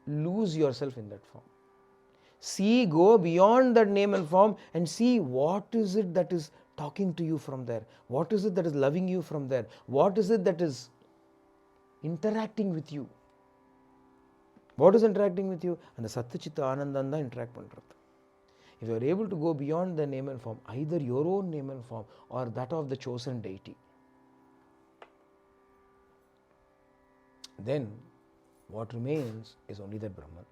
lose yourself in that form. See, go beyond that name and form and see what is it that is talking to you from there. What is it that is loving you from there? What is it that is interacting with you. What is interacting with you? And the Sattva Chitta Anandanda interact pandrathu. If you are able to go beyond the name and form, either your own name and form or that of the chosen deity, then what remains is only that Brahman.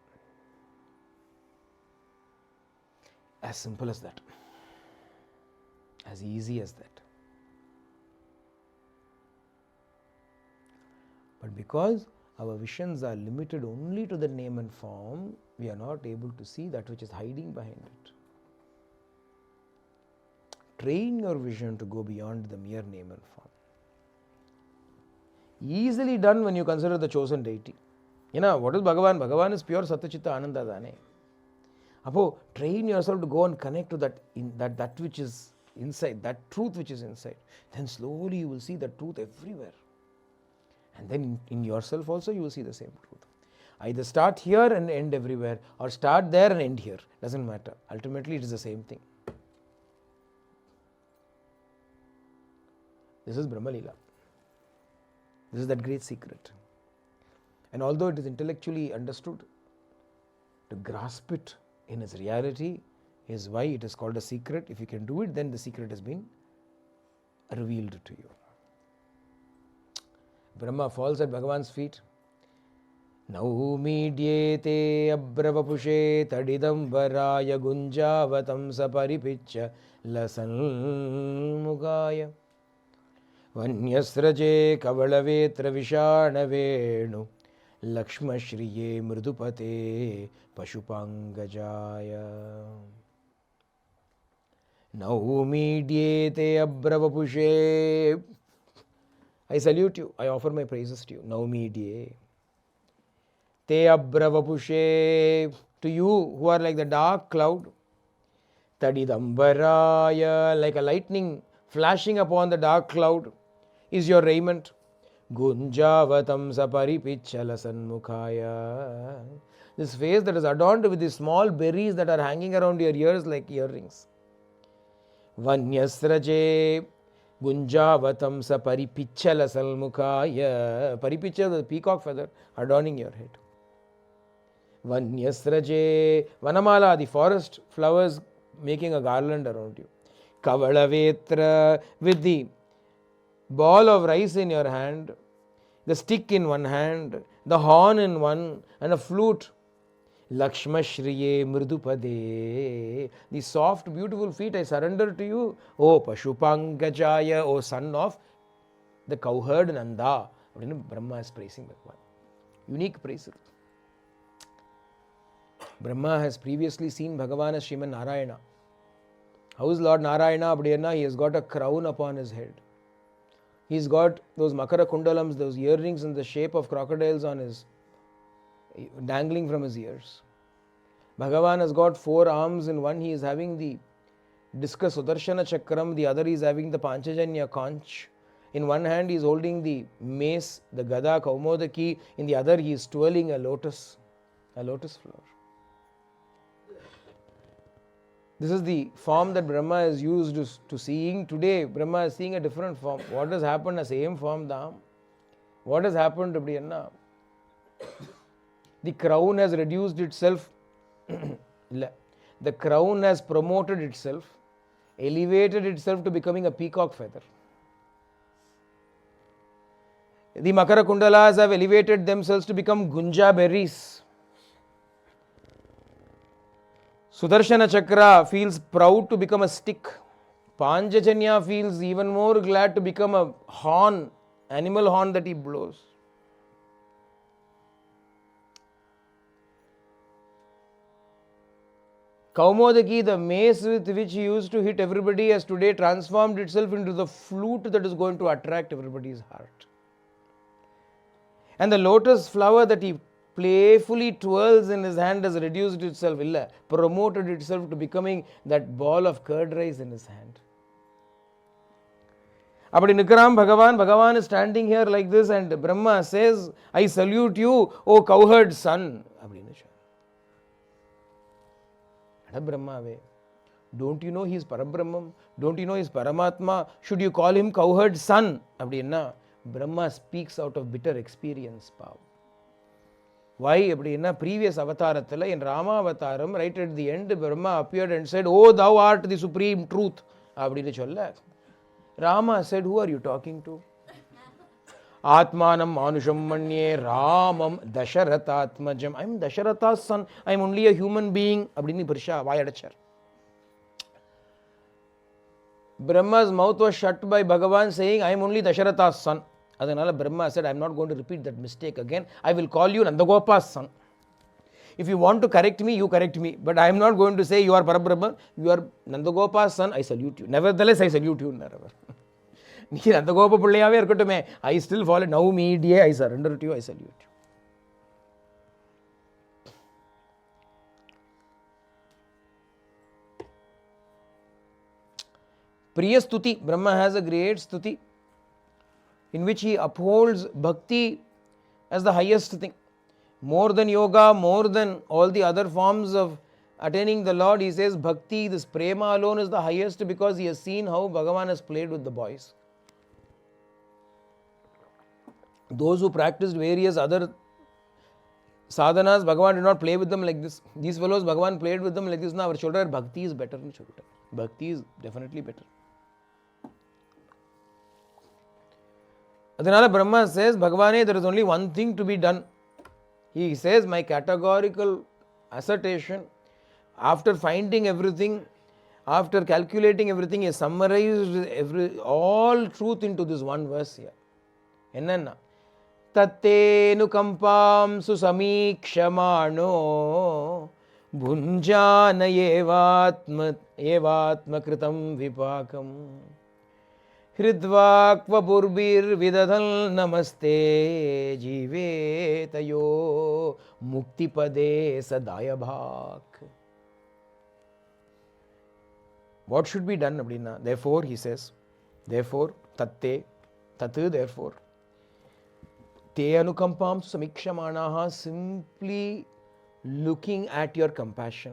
As simple as that. As easy as that. But because our visions are limited only to the name and form, we are not able to see that which is hiding behind it. Train your vision to go beyond the mere name and form. Easily done when you consider the chosen deity. What is Bhagavan? Bhagavan is pure Sattva-Chitta Ananda Dane. Appo, train yourself to go and connect to that which is inside, that truth which is inside. Then slowly you will see the truth everywhere. And then in yourself also you will see the same truth. Either start here and end everywhere, or start there and end here. Doesn't matter. Ultimately it is the same thing. This is Brahma Leela. This is that great secret. And although it is intellectually understood, to grasp it in its reality is why it is called a secret. If you can do it, then the secret has been revealed to you. Brahma falls at Bhagavan's feet. Naumīdyete abravapushe tadidam varaya gunjavatam saparipicha lasanmukaya vanyasraje kavalavetra vishanavenu lakshmashriye mridupate pashupangajaya. Naumīdyete abravapushe. I salute you. I offer my praises to you. Naumīdye. Te abravapushe. To you who are like the dark cloud. Tadidambaraya. Like a lightning flashing upon the dark cloud is your raiment. Gunjavatam saparipicchala sanmukhaya. This face that is adorned with these small berries that are hanging around your ears like earrings. Vanyasraje. Gunjavatam sa paripicchala salmukhaya. Paripicha, the peacock feather adorning your head. Vanyasraje. Vanamala, the forest flowers making a garland around you. Kavalavetra, with the ball of rice in your hand, the stick in one hand, the horn in one, and a flute. Lakshmashriye mridupade. The soft, beautiful feet I surrender to you. O Pashupangajaya, O son of the cowherd Nanda. Brahma is praising Bhagavan. Unique praise. Brahma has previously seen Bhagavan as Srimad Narayana. How is Lord Narayana? He has got a crown upon his head. He's got those Makara Kundalams, those earrings in the shape of crocodiles on his dangling from his ears. Bhagavan has got 4 arms. In one he is having the discus Sudarshana Chakram, the other he is having the Panchajanya conch. In one hand he is holding the mace, the Gada Kaumodaki. In the other he is twirling a lotus flower. This is the form that Brahma is used to seeing. Today Brahma is seeing a different form. What has happened? The same form, Dham. What has happened? The crown has reduced itself. The crown has promoted itself, elevated itself to becoming a peacock feather. The Makara Kundalas have elevated themselves to become Gunja berries. Sudarshana Chakra feels proud to become a stick. Panchajanya feels even more glad to become a horn, animal horn that he blows. Kaumodaki, the mace with which he used to hit everybody, has today transformed itself into the flute that is going to attract everybody's heart. And the lotus flower that he playfully twirls in his hand has reduced itself, promoted itself to becoming that ball of curd rice in his hand. Apadi Nikram Bhagavan is standing here like this, and Brahma says, I salute you, O cowherd son. Brahma way. Don't you know he is Parabrahmam? Don't you know he is Paramatma? Should you call him cowherd son? Brahma speaks out of bitter experience. Why? Previous avatarathala, in Rama avataram, right at the end, Brahma appeared and said, "Oh, thou art the supreme truth." Rama said, "Who are you talking to?" Atmanam Manusham Manye Ramam Dasharathatmajam. I am Dasharatha's son. I am only a human being. Brahma's mouth was shut by Bhagavan saying, "I am only Dasharatha's son." Adanala Brahma said, "I am not going to repeat that mistake again. I will call you Nandagopa's son. If you want to correct me, you correct me. But I am not going to say you are Parabrahman. You are Nandagopa's son. I salute you. Nevertheless, I salute you." I still follow. Now media, I surrender to you, I salute you. Priya Stuti, Brahma has a great Stuti in which he upholds bhakti as the highest thing. More than yoga, more than all the other forms of attaining the Lord, he says bhakti, this prema alone is the highest because he has seen how Bhagavan has played with the boys. Those who practiced various other sadhanas, Bhagavan did not play with them like this. These fellows, Bhagavan played with them like this. Now our shoulder, bhakti is better. Bhakti is definitely better. Adhanala Brahma says, "Bhagavane, there is only one thing to be done." He says, my categorical assertion, after finding everything, after calculating everything, he summarized all truth into this one verse here. Enna? Tattenu kampam susamikshamaano bhunjana evatma kritam vipakam hridvakva burbir vidadhal namaste jivetayo muktipade sadaya bhak. What should be done? Therefore, he says, therefore, tatu, therefore, te anukampam samikshamanaha, simply looking at your compassion,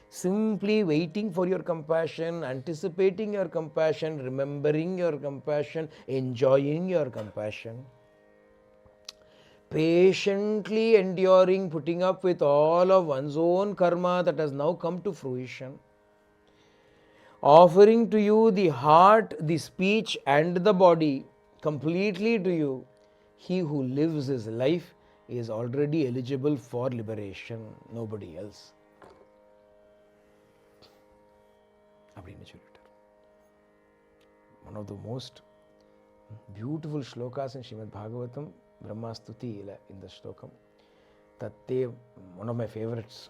simply waiting for your compassion, anticipating your compassion, remembering your compassion, enjoying your compassion, patiently enduring, putting up with all of one's own karma that has now come to fruition, offering to you the heart, the speech and the body completely to you. He who lives his life is already eligible for liberation, nobody else. One of the most beautiful shlokas in Śrīmad Bhāgavatam, Brahma Stuti in the shlokam. Tatte, one of my favorites.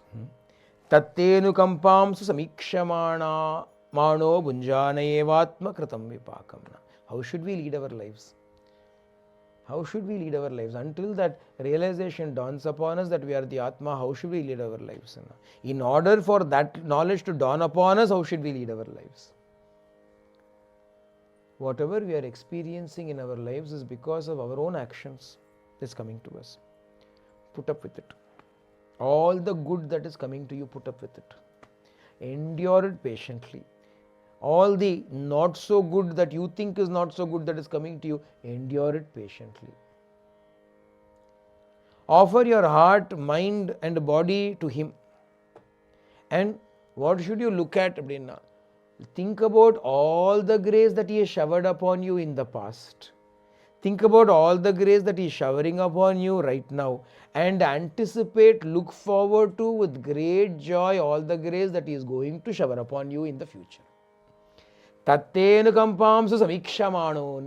Tattenu kampam samikshamana mano bunjana evatma kritam vipakam. How should we lead our lives? How should we lead our lives? Until that realization dawns upon us that we are the Atma, how should we lead our lives? In order for that knowledge to dawn upon us, how should we lead our lives? Whatever we are experiencing in our lives is because of our own actions that's coming to us. Put up with it. All the good that is coming to you, put up with it. Endure it patiently. All the not so good that you think is not so good that is coming to you, endure it patiently. Offer your heart, mind and body to Him. And what should you look at? Think about all the grace that He has showered upon you in the past. Think about all the grace that He is showering upon you right now. And anticipate, look forward to with great joy all the grace that He is going to shower upon you in the future. Tattenu kampamsu samikshamano.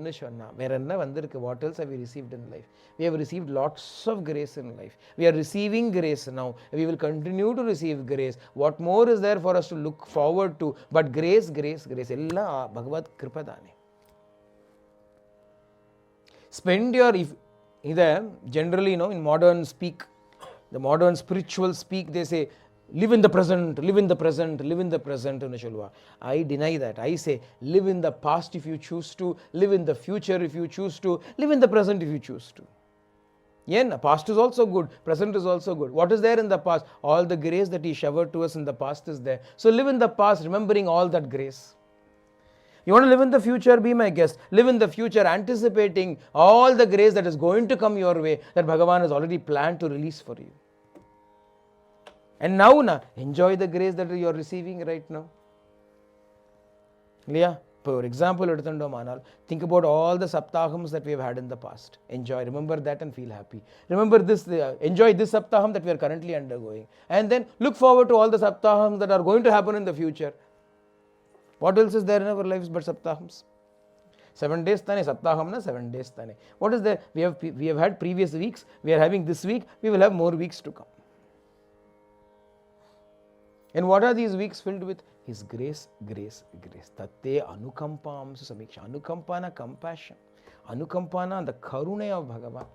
What else have we received in life? We have received lots of grace in life. We are receiving grace now. We will continue to receive grace. What more is there for us to look forward to? But grace, grace, grace. Ella Bhagavad Kripadane. Spend your, generally, in modern speak, the modern spiritual speak, they say, live in the present, live in the present, live in the present. I deny that. I say, live in the past if you choose to, live in the future if you choose to, live in the present if you choose to. Yeah, past is also good, present is also good. What is there in the past? All the grace that He showered to us in the past is there. So live in the past, remembering all that grace. You want to live in the future? Be my guest. Live in the future anticipating all the grace that is going to come your way, that Bhagavan has already planned to release for you. And now, enjoy the grace that you are receiving right now. Yeah. For example, think about all the Saptahams that we have had in the past. Enjoy, remember that and feel happy. Remember this, enjoy this Saptaham that we are currently undergoing. And then look forward to all the Saptahams that are going to happen in the future. What else is there in our lives but Saptahams? 7 days tane, Saptaham na 7 days tane. What is there? We have had previous weeks, we are having this week, we will have more weeks to come. And what are these weeks filled with? His grace, grace, grace. Tatte anukampam samiksha. Anukampana compassion. Anukampana the karuna of Bhagavan.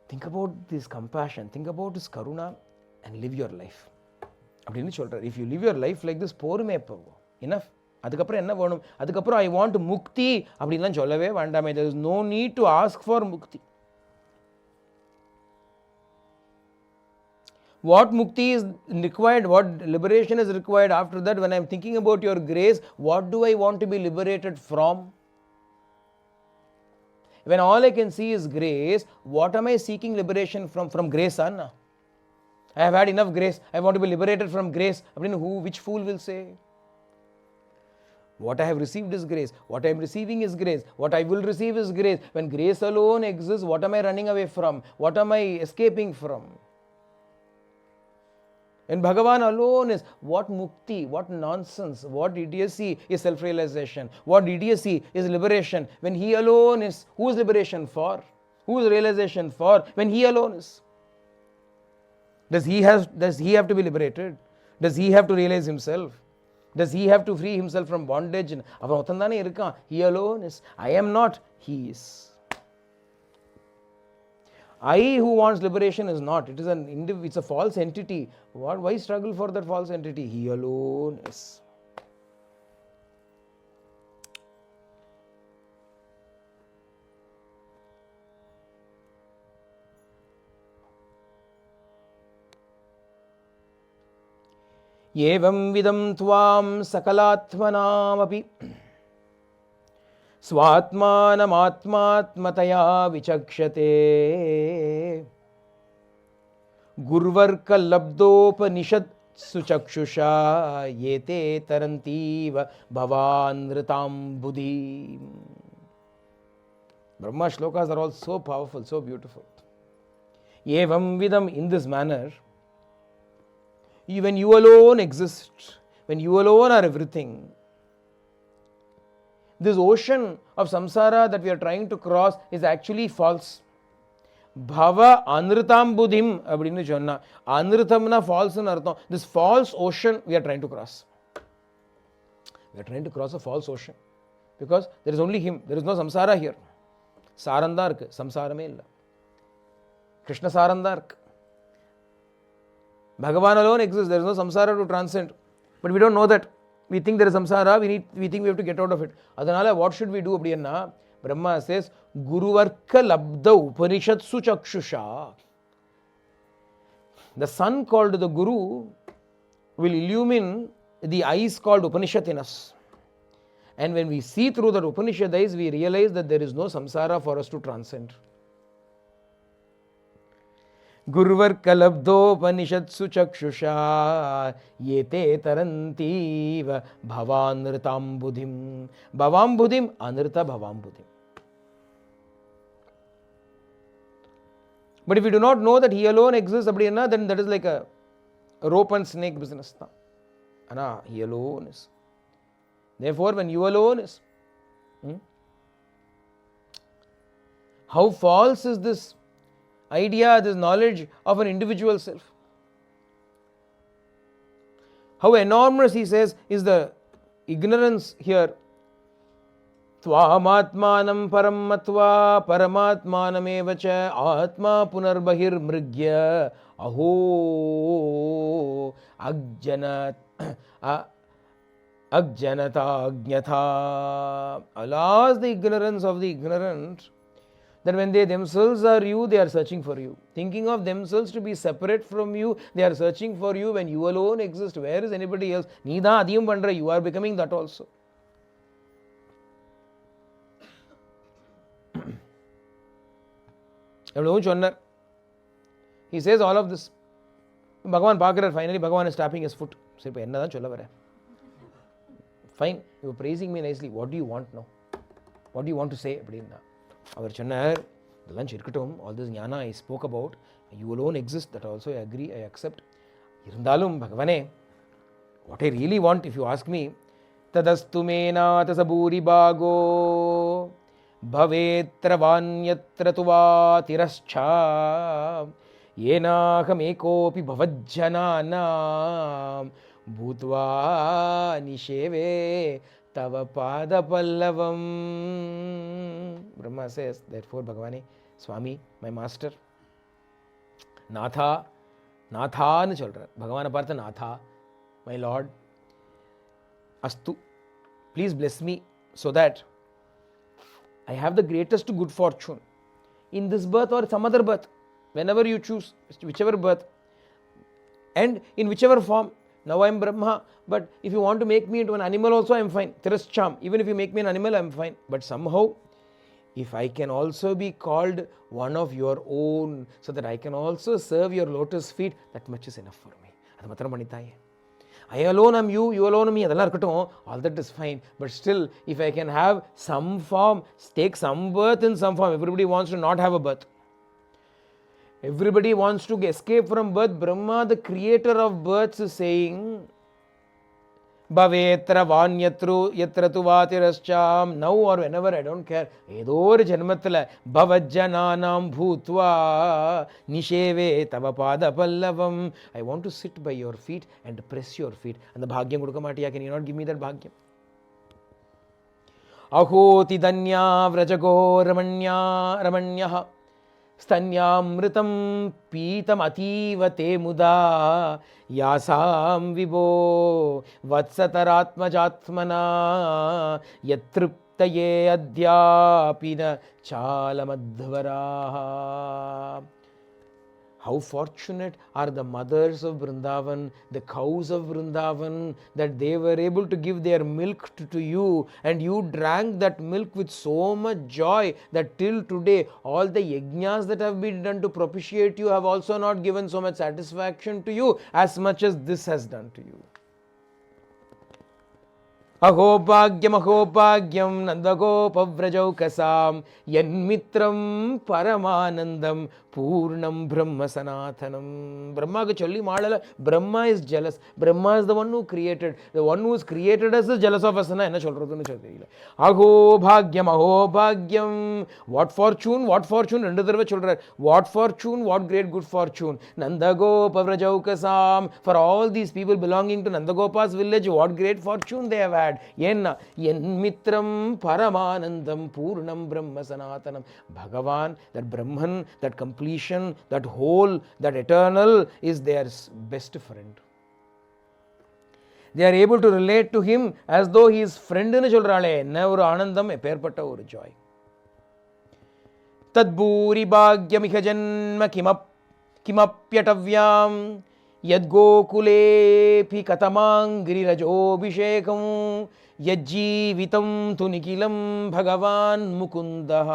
Think about this compassion. Think about this karuna and live your life. If you live your life like this, enough. அதுக்கப்புறம் என்ன வேணும்? அதுக்கப்புறம் I want mukti அப்படின்லாம் சொல்லவே வேண்டாமே. There is no need to ask for mukti. What mukti is required, what liberation is required after that? When I am thinking about your grace, what do I want to be liberated from? When all I can see is grace, what am I seeking liberation from? From grace, Anna. I have had enough grace. I want to be liberated from grace. Which fool will say? What I have received is grace. What I am receiving is grace. What I will receive is grace. When grace alone exists, what am I running away from? What am I escaping from? When Bhagavan alone is, what mukti, what nonsense, what idiocy is self-realization, what idiocy is liberation. When He alone is, who is liberation for? Who is realization for? When He alone is. Does He have to be liberated? Does He have to realize Himself? Does He have to free Himself from bondage? He alone is. I am not, He is. I who wants liberation is not. It's a false entity. Why struggle for that false entity? He alone is. Evam vidam tvam sakalatmanamapi Swatmanam atmatmataya vichakshate Gurvarka labdopanishad suchakshusha yete tarantiva bhavanritam buddhi. Brahma shlokas are all so powerful, so beautiful. Evam vidam, in this manner, when you alone exist, when you alone are everything, this ocean of samsara that we are trying to cross is actually false. Bhava anritam buddhim abdinu sonna. Anritamna false in artham. This false ocean we are trying to cross. We are trying to cross a false ocean because there is only Him. There is no samsara here. Sarandark, samsarame illa. Krishna sarandark. Bhagavan alone exists. There is no samsara to transcend. But we don't know that. We think there is samsara, we think we have to get out of it. Adanala, what should we do? Brahma says, Guruvarka labda upanishatsu chakshusha. The sun called the Guru will illumine the eyes called Upanishad in us. And when we see through that Upanishad eyes, we realize that there is no samsara for us to transcend. Gurvarka labdopanishatsu chakshusha yete tarantiva bhavanritam buddhim. Bhavam buddhim, anrita bhavam buddhim. But if we do not know that He alone exists, then that is like a rope and snake business. He alone is. Therefore, when you alone is, how false is this idea, this knowledge of an individual self? How enormous, he says, is the ignorance here. Tvamatmanam paramatva paramatmanam evacha atma punarbahir mrigya aho agjanata ajnatha. Alas, the ignorance of the ignorant, that when they themselves are you, they are searching for you. Thinking of themselves to be separate from you, they are searching for you when you alone exist. Where is anybody else? Needa adiyam pandra, you are becoming that also. எவ்வளவும் சொன்னார். He says all of this. பகவான் பார்க்குறார், finally பகவான் is tapping his foot. சரி, இப்போ என்ன தான் சொல்ல வரேன்? Fine, you praising me nicely, what do you want now? What do you want to say? அப்படின்னா அவர் சொன்னார், இதெல்லாம் இருக்கட்டும், all this Gnana I spoke about, you alone exist, that also I agree, I accept. இருந்தாலும் பகவானே, what I really want, if you ask me, tadastu menata saburi bhago bhavetra vanyatra tuva tirascha yenaham ekopi bhavajjananam bhutva nisheve tava pada pallavam. Brahma says, therefore Bhagavane, Swami, my master, Natha, நாதான்னு சொல்கிறார். பகவானை பார்த்து நாதா, my lord, அஸ்து, please bless me so that I have the greatest good fortune in this birth or some other birth, whenever you choose, whichever birth and in whichever form. Now I am Brahma, but if you want to make me into an animal also I am fine. Tirascham, even if you make me an animal I am fine, but somehow if I can also be called one of your own, so that I can also serve your lotus feet, that much is enough for me. அது மாத்திரம் பண்ணித்தாயே. I alone am you, you alone am me, அதெல்லாம் இருக்கட்டும், all that is fine, but still if I can have some form, take some birth in some form. Everybody wants to not have a birth, everybody wants to escape from birth. Brahma, the creator of births, is saying, பவேத்ர வான்யத்ரு யத்ரது வாதிரஸ்சாம், now or whenever, I don't care, ஏதோ ஒரு ஜென்மத்தில் பவஜ்ஜனானாம் பூத்வா நிஷேவே தவ பாத பல்லவம், I want to sit by your feet and press your feet. அந்த பாக்கியம் கொடுக்க மாட்டியா? Can you not give me that பாக்கியம்? அஹோதி தன்யா விரஜகோ ரமண்யா ரமண்யः स्तन्यामृतं पीतम अतीव ते मुदा यासां विभो वत्सतरात्मजात्मना यत्तृप्तये अद्यापि न चालमध्वराः. How fortunate are the mothers of Vrindavan, the cows of Vrindavan, that they were able to give their milk to you, and you drank that milk with so much joy that till today all the yajnas that have been done to propitiate you have also not given so much satisfaction to you as much as this has done to you. अहोभाग्यम नंदगोपव्रजौकसां यन्मित्रं परमानंदम Purnam Brahma सनातनम. Brahma को चोल्ली model, Brahma is jealous. Brahma is the one who created. The one who is created us is jealous of us. ना என்ன சொல்றதுன்னு தெரியல. அகோபாக்யம் அகோபாக்யம், what fortune, what fortune, ரெண்டு தடவை சொல்றார். What fortune, what great good fortune. நந்தகோபவ்ரஜௌகசாம், for all these people belonging to Nandagopa's village, what great fortune they have had. ஏன்னா என் மித்ரம் பரமானந்தம் பூர்ணம் பிரம்ம சனாதனம். Bhagavan, that Brahman, that completion, that whole, that eternal is their best friend. They are able to relate to him as though he is friend னு சொல்றாளே, என்ன ஒரு ஆனந்தம், எப்பேற்பட்ட ஒரு joy. தத்பூரி பாக்யமிக ஜன்ம கிமப்யடவ்யாம் यद्गोकुलेऽपि कतमाङ्गिरिरजोऽभिषेकं यज्जीवितं तु निखिलं भगवान् मुकुन्दः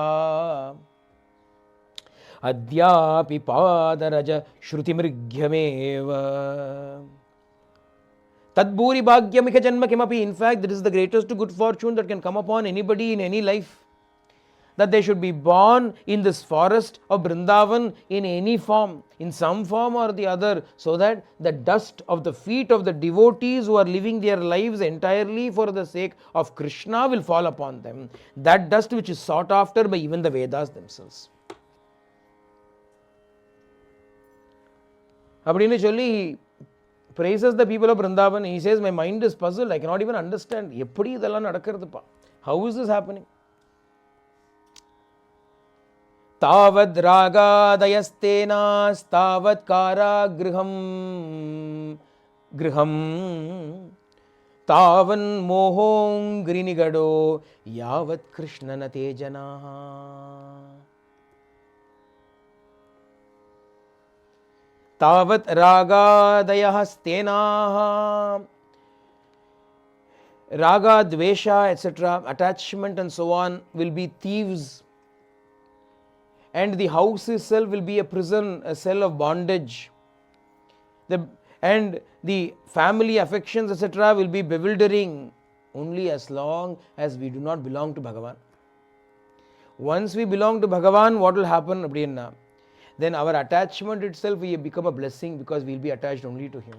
अद्यापि पादरज श्रुतिमृग्यमेव. तद्भूरि भाग्यमिह जन्म किमपि. In fact, that is the greatest good fortune that can come upon anybody in any life, that they should be born in this forest of Vrindavan in any form, in some form or the other, so that the dust of the feet of the devotees who are living their lives entirely for the sake of Krishna will fall upon them. That dust which is sought after by even the Vedas themselves. அப்படின்னு சொல்லி praises the people of Vrindavan. He says, my mind is puzzled, I cannot even understand. எப்படி இதெல்லாம் நடக்கிறதுப்பா? How is this happening? तावद् रागादयस्तेनास्तावत् कारागृहं गृहं तावन् मोहोऽङ्घ्रिनिगडो यावत् कृष्ण न ते जनाः. तावत् रागादयः स्तेनाः, raga, dvesha, etc., attachment and so on will be thieves, and the house itself will be a prison, a cell of bondage. And the family affections, etc., will be bewildering only as long as we do not belong to Bhagavan. Once we belong to Bhagavan, what will happen? Then our attachment itself will become a blessing, because we will be attached only to Him.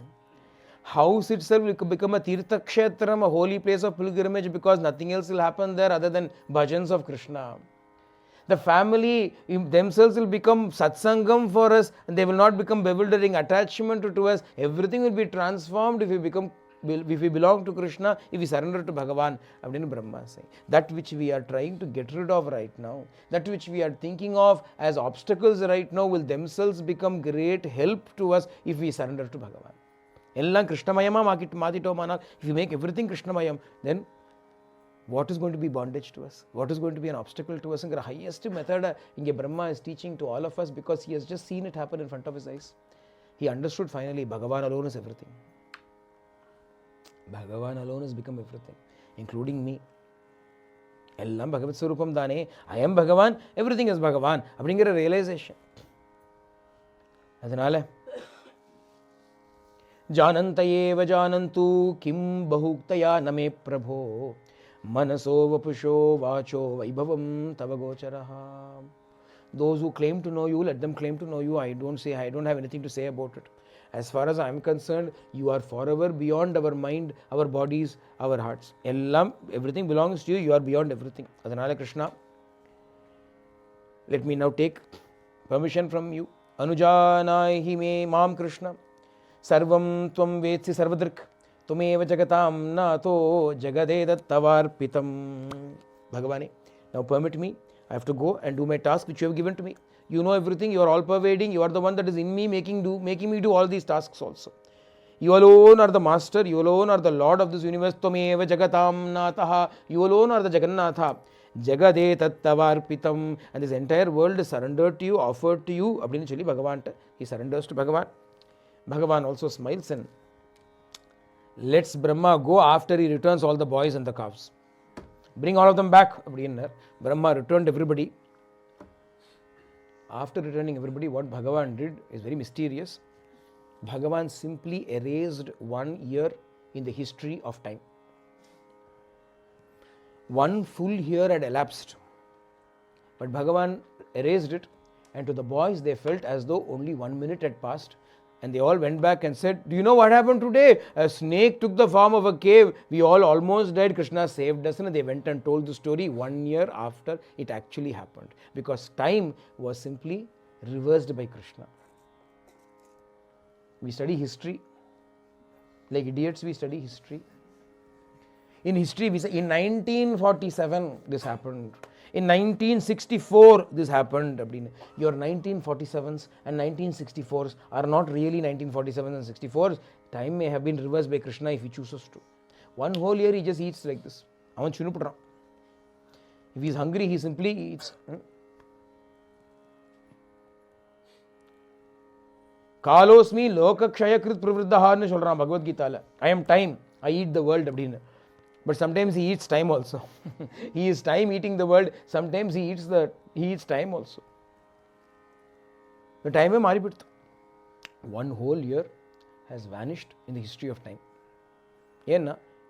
House itself will become a Tirtha Kshetram, a holy place of pilgrimage, because nothing else will happen there other than bhajans of Krishna. The family themselves will become satsangam for us, and they will not become bewildering attachment to us. Everything will be transformed if we belong to Krishna, if we surrender to Bhagavan. Abdin Brahma saying that which we are trying to get rid of right now, that which we are thinking of as obstacles right now, will themselves become great help to us if we surrender to Bhagavan. Ellam Krishnamayama matito. If you make everything Krishnamayam, then what is going to be bondage to us? What is going to be an obstacle to us? And the highest method Brahma is teaching to all of us, because he has just seen it happen in front of his eyes. He understood finally Bhagavan alone is everything. Bhagavan alone has become everything, including me. Ellam Bhagavat Swarupam Dane. I am Bhagavan, everything is Bhagavan. Abdingira realization. Adanale Janantayeva janantu kim bahuktaya name prabho manaso vapusho vacho vaibhavam tavagocharaha. Those who claim to know you, let them claim to know you. I don't have anything to say about it. As far as I am concerned, you are forever beyond our mind, our bodies, our hearts. Everything belongs to you. You are beyond everything. Adanale Krishna, let me now take permission from you. Anujanaihi me mam Krishna sarvam tvam vetsi sarvadrik tumeva jagatam nato jagadedat tavarpitam. Bhagavane, now permit me. I have to go and do my task which you have given to me. You know everything, you are all pervading, you are the one that is in me making me do all these tasks also. You alone are the master, you alone are the Lord of this universe. Tvameva jagatam nataha, you alone are the Jagannatha. Jagade tattavarpitam, and this entire world is surrendered to you, offered to you. Abdinachali Bhagavan, he surrenders to Bhagavan. Bhagavan also smiles and lets Brahma go after he returns all the boys and the calves. Bring all of them back. Brahma returned everybody. After returning everybody, what Bhagavan did is very mysterious. Bhagavan simply erased 1 year in the history of time. 1 full year had elapsed, but Bhagavan erased it, and to the boys they felt as though only 1 minute had passed, and they all went back and said, do you know what happened today? A snake took the form of a cave. We all almost died. Krishna saved us. And they went and told the story 1 year after it actually happened, because time was simply reversed by Krishna. We study history. Like idiots, we study history. In history, we say in 1947 this happened. In 1964 this happened. Your 1947s and 1964s are not really 1947s and 64s. Time may have been reversed by Krishna if he chooses to. 1 whole year he just eats like this. If he is hungry, he simply eats. Kalosmi lokakshayakrit pravriddaha solran Bhagavad Gita. I am time. I eat the world. But sometimes he eats time also. He is time eating the world. Sometimes he eats time also. The time is maripittu. 1 whole year has vanished in the history of time.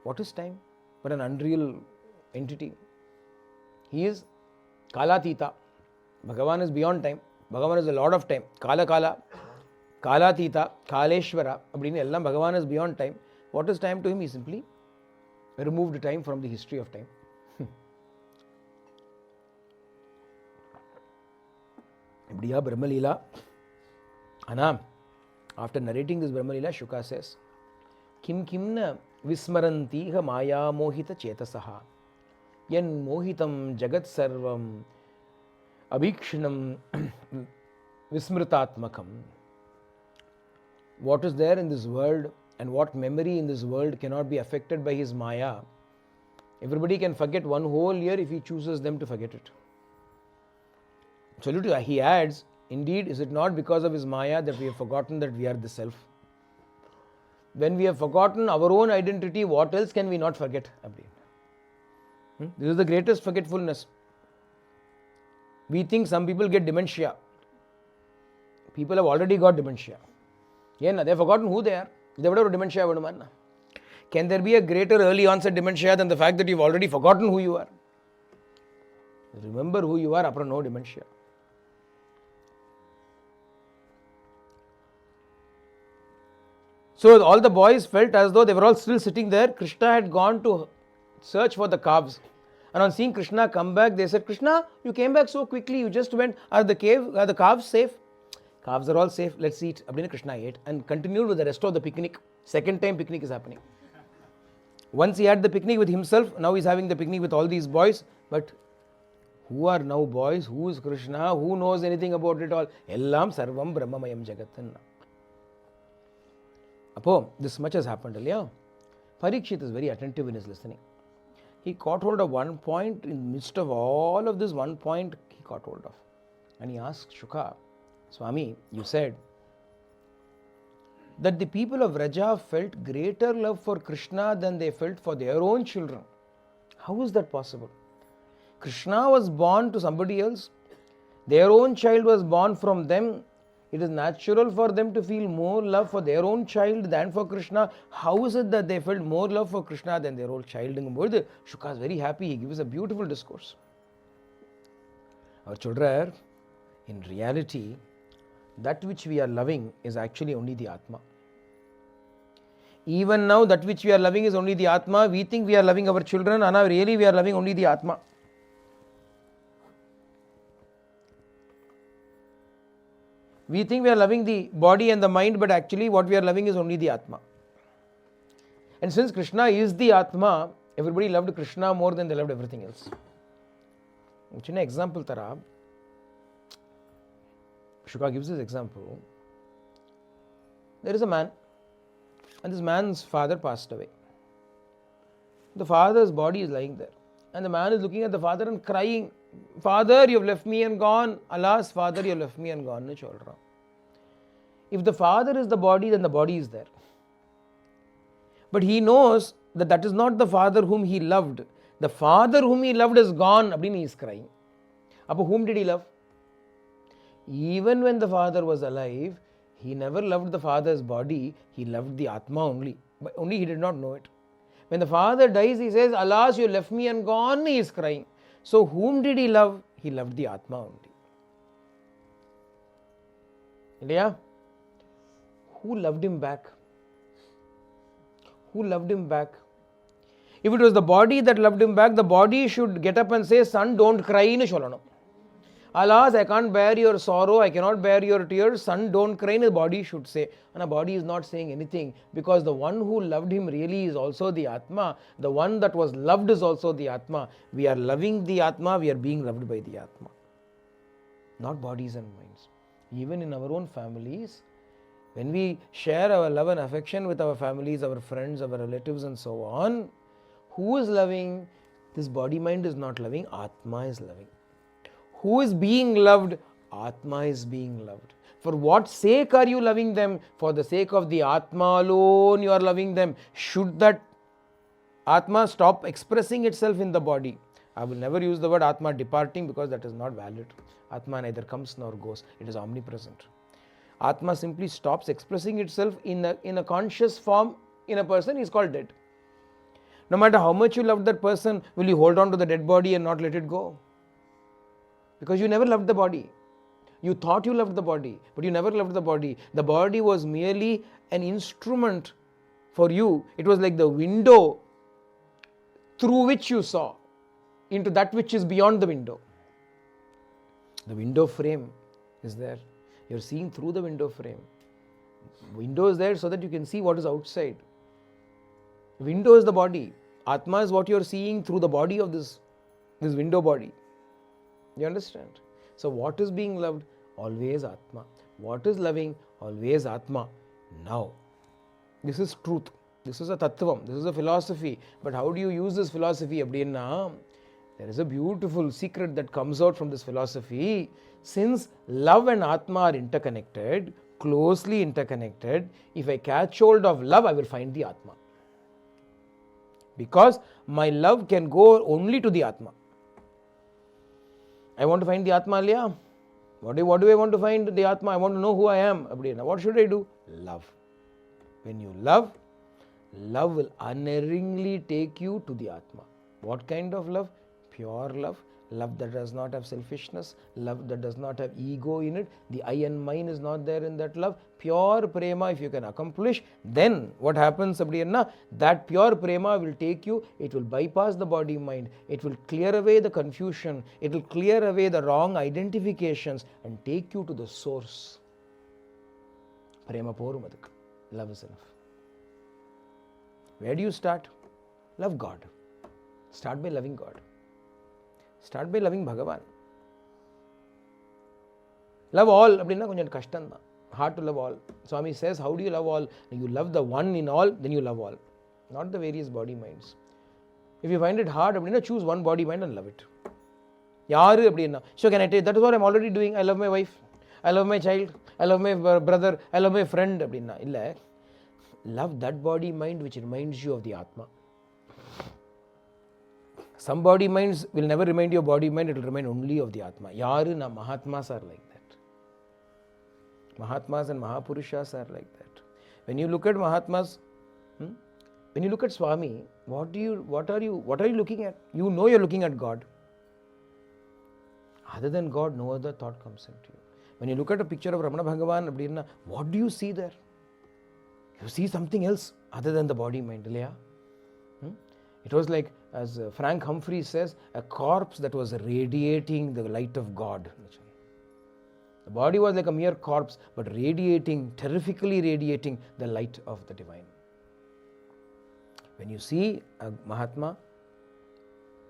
What is time but an unreal entity? He is Kalatita. Bhagavan is beyond time. Bhagavan is the Lord of time. Kalatita, Kaleshwara. Bhagavan is beyond time. What is time to him? He simply removed time from the history of time. Brahma Leela. After narrating this Brahma Leela, Shuka says, Kim kimna vismarantiha maya mohita chetasaha yan mohitam jagat sarvam abhikshanam vismritatmakam. What is there in this world and what memory in this world cannot be affected by his maya? Everybody can forget 1 whole year if he chooses them to forget it. So he adds, indeed, is it not because of his maya that we have forgotten that we are the self? When we have forgotten our own identity, what else can we not forget? This is the greatest forgetfulness. We think some people get dementia. People have already got dementia. Yeah, they've forgotten who they are. They would have dementia. Can there be a greater early onset dementia than the fact that you've already forgotten who you are? Remember who you are, after no dementia. So all the boys felt as though they were all still sitting there. Krishna had gone to search for the calves. And on seeing Krishna come back, they said, Krishna, you came back so quickly, you just went. Are the calves safe? Calves are all safe, let's eat. Abdina Krishna ate and continued with the rest of the picnic. Second time picnic is happening. Once he had the picnic with himself, now he's having the picnic with all these boys. But who are now boys? Who is Krishna? Who knows anything about it all? Ellam sarvam brahmamayam jagatan. Apo, this much has happened earlier. Parikshit is very attentive in his listening. He caught hold of one point, in the midst of all of this, one point he caught hold of. And he asked Shuka, Swami, you said that the people of Vraja felt greater love for Krishna than they felt for their own children. How is that possible? Krishna was born to somebody else. Their own child was born from them. It is natural for them to feel more love for their own child than for Krishna. How is it that they felt more love for Krishna than their own child? Shuka is very happy. He gives a beautiful discourse. Our children, in reality, that which we are loving is actually only the Atma. Even now, that which we are loving is only the Atma. We think we are loving our children, and really we are loving only the Atma. We think we are loving the body and the mind, but actually what we are loving is only the Atma. And since Krishna is the Atma, everybody loved Krishna more than they loved everything else. An example, Tara. Shuka gives this example. There is a man, and this man's father passed away. The father's body is lying there, and the man is looking at the father and crying, Father, you have left me and gone. Alas, Father, you have left me and gone. If the father is the body, then the body is there. But he knows that that is not the father whom he loved. The father whom he loved is gone. He is crying. But whom did he love? Even when the father was alive, he never loved the father's body. He loved the Atma only. But only he did not know it. When the father dies, he says, Alas, you left me and gone. He is crying. So whom did he love? He loved the Atma only. Ilya? Who loved him back? Who loved him back? If it was the body that loved him back, the body should get up and say, Son, don't cry. Alas, I can't bear your sorrow, I cannot bear your tears. Son, don't cry. The body should say. And the body is not saying anything, because the one who loved him really is also the Atma. The one that was loved is also the Atma. We are loving the Atma, we are being loved by the Atma. Not bodies and minds. Even in our own families, when we share our love and affection with our families, our friends, our relatives and so on, who is loving? This body mind is not loving, Atma is loving. Who is being loved? Atma is being loved. For what sake are you loving them? For the sake of the Atma alone you are loving them. Should that Atma stop expressing itself in the body? I will never use the word Atma departing, because that is not valid. Atma neither comes nor goes. It is omnipresent. Atma simply stops expressing itself in a conscious form in a person. He is called dead. No matter how much you love that person, will you hold on to the dead body and not let it go? Because you never loved the body. You thought you loved the body, but you never loved the body. The body was merely an instrument for you. It was like the window through which you saw into that which is beyond the window. The window frame is there. You are seeing through the window frame. Window is there so that you can see what is outside. Window is the body. Atma is what you are seeing through the body of this window body. You understand? So what is being loved? Always Atma. What is loving? Always Atma. Now, this is truth. This is a tattvam. This is a philosophy. But how do you use this philosophy? There is a beautiful secret that comes out from this philosophy. Since love and Atma are interconnected, closely interconnected, if I catch hold of love, I will find the Atma. Because my love can go only to the Atma. I want to find the Atma Alya. What do I want to find the Atma? I want to know who I am. What should I do? Love. When you love, love will unerringly take you to the Atma. What kind of love? Pure love. Love that does not have selfishness. Love that does not have ego in it. The I and mine is not there in that love. Pure prema, if you can accomplish, then what happens? That pure prema will take you, it will bypass the body mind. It will clear away the confusion. It will clear away the wrong identifications and take you to the source. Prema porumaduk. Love is enough. Where do you start? Love God. Start by loving God. Start by loving Bhagavan. Love all, hard to love all. Swami says, how do you love all? You love the one in all, then you love all. Not the various body minds. If you find it hard, choose one body mind and love it. So can I tell you, that is what I am already doing. I love my wife. I love my child. I love my brother. I love my friend. Love that body mind which reminds you of the Atma. Some body minds will never remind you of body mind, it will remind only of the Atma. Mahatmas are like that. Mahatmas and Mahapurushas are like that. When you look at Mahatmas, when you look at Swami, what are you looking at? You know you are looking at God. Other than God, no other thought comes into you. When you look at a picture of Ramana Bhagavan, what do you see there? You see something else other than the body mind. It was like, as Frank Humphreys says, a corpse that was radiating the light of God. The body was like a mere corpse, but terrifically radiating the light of the divine. When you see a Mahatma,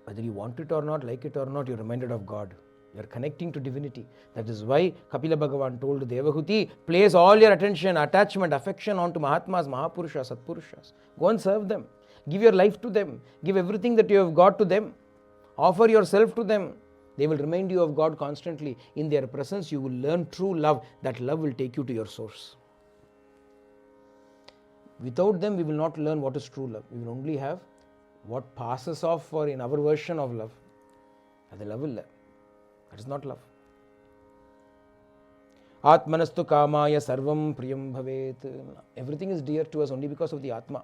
whether you want it or not, like it or not, you're reminded of God. You're connecting to divinity. That is why Kapila Bhagavan told Devahuti, place all your attention, attachment, affection onto Mahatmas, Mahapurushas, Satpurushas. Go and serve them. Give your life to them. Give everything that you have got to them. Offer yourself to them. They will remind you of God constantly. In their presence, you will learn true love. That love will take you to your source. Without them, we will not learn what is true love. We will only have what passes off for in our version of love. That is not love. Atmanastu kamaya sarvam priyam bhavet. Everything is dear to us only because of the Atma.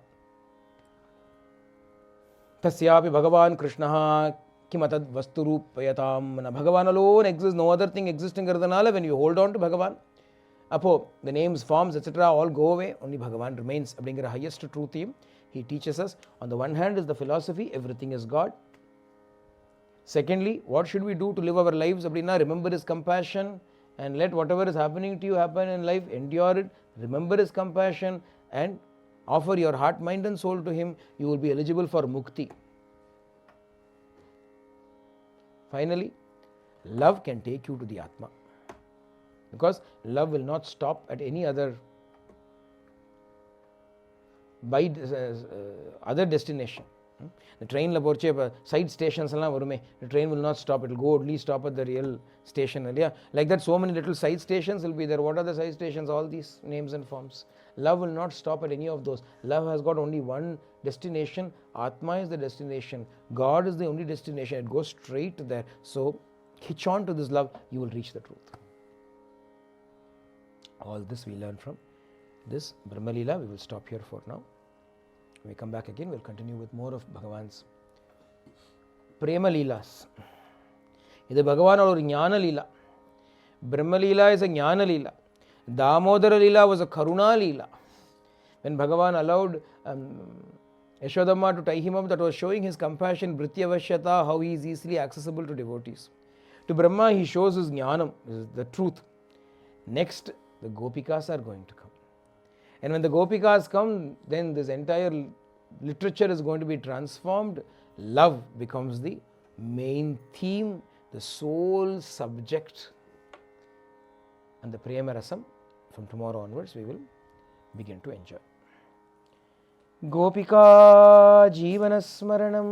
Tasyapi Bhagavan Krishnaha kimatad vasturupayatam. Bhagavan alone exists, no other thing existing other than Allah. When you hold on to Bhagavan, the names, forms, etc. all go away, only Bhagavan remains. Abdingra highest truth theme. He teaches us, on the one hand is the philosophy, everything is God. Secondly, what should we do to live our lives? Remember His compassion and let whatever is happening to you happen in life, endure it. Remember His compassion and offer your heart, mind and soul to Him. You will be eligible for mukti. Finally, love can take you to the Atma. Because love will not stop at any other destination. The train side stations, the train will not stop. It will go only stop at the real station. Like that, so many little side stations will be there. What are the side stations? All these names and forms. Love will not stop at any of those. Love has got only one destination. Atma is the destination. God is the only destination. It goes straight there. So, hitch on to this love, you will reach the truth. All this we learn from this Brahma Leela. We will stop here for now. When we come back again, we will continue with more of Bhagavan's Prema Leelas. This is Bhagavan or Jnana Leela. Brahma Leela is a Jnana Leela. Damodara Leela was a Karuna Leela. When Bhagavan allowed Yashodhamma to tie him up, that was showing his compassion, Vrityavashyata, how he is easily accessible to devotees. To Brahma, he shows his Jnanam, the truth. Next, the Gopikas are going to come. And when the Gopikas come, then this entire literature is going to be transformed. Love becomes the main theme, the sole subject. And the Prema Rasam, from tomorrow onwards, we will begin to enjoy. Gopika Jeevana Smaranam.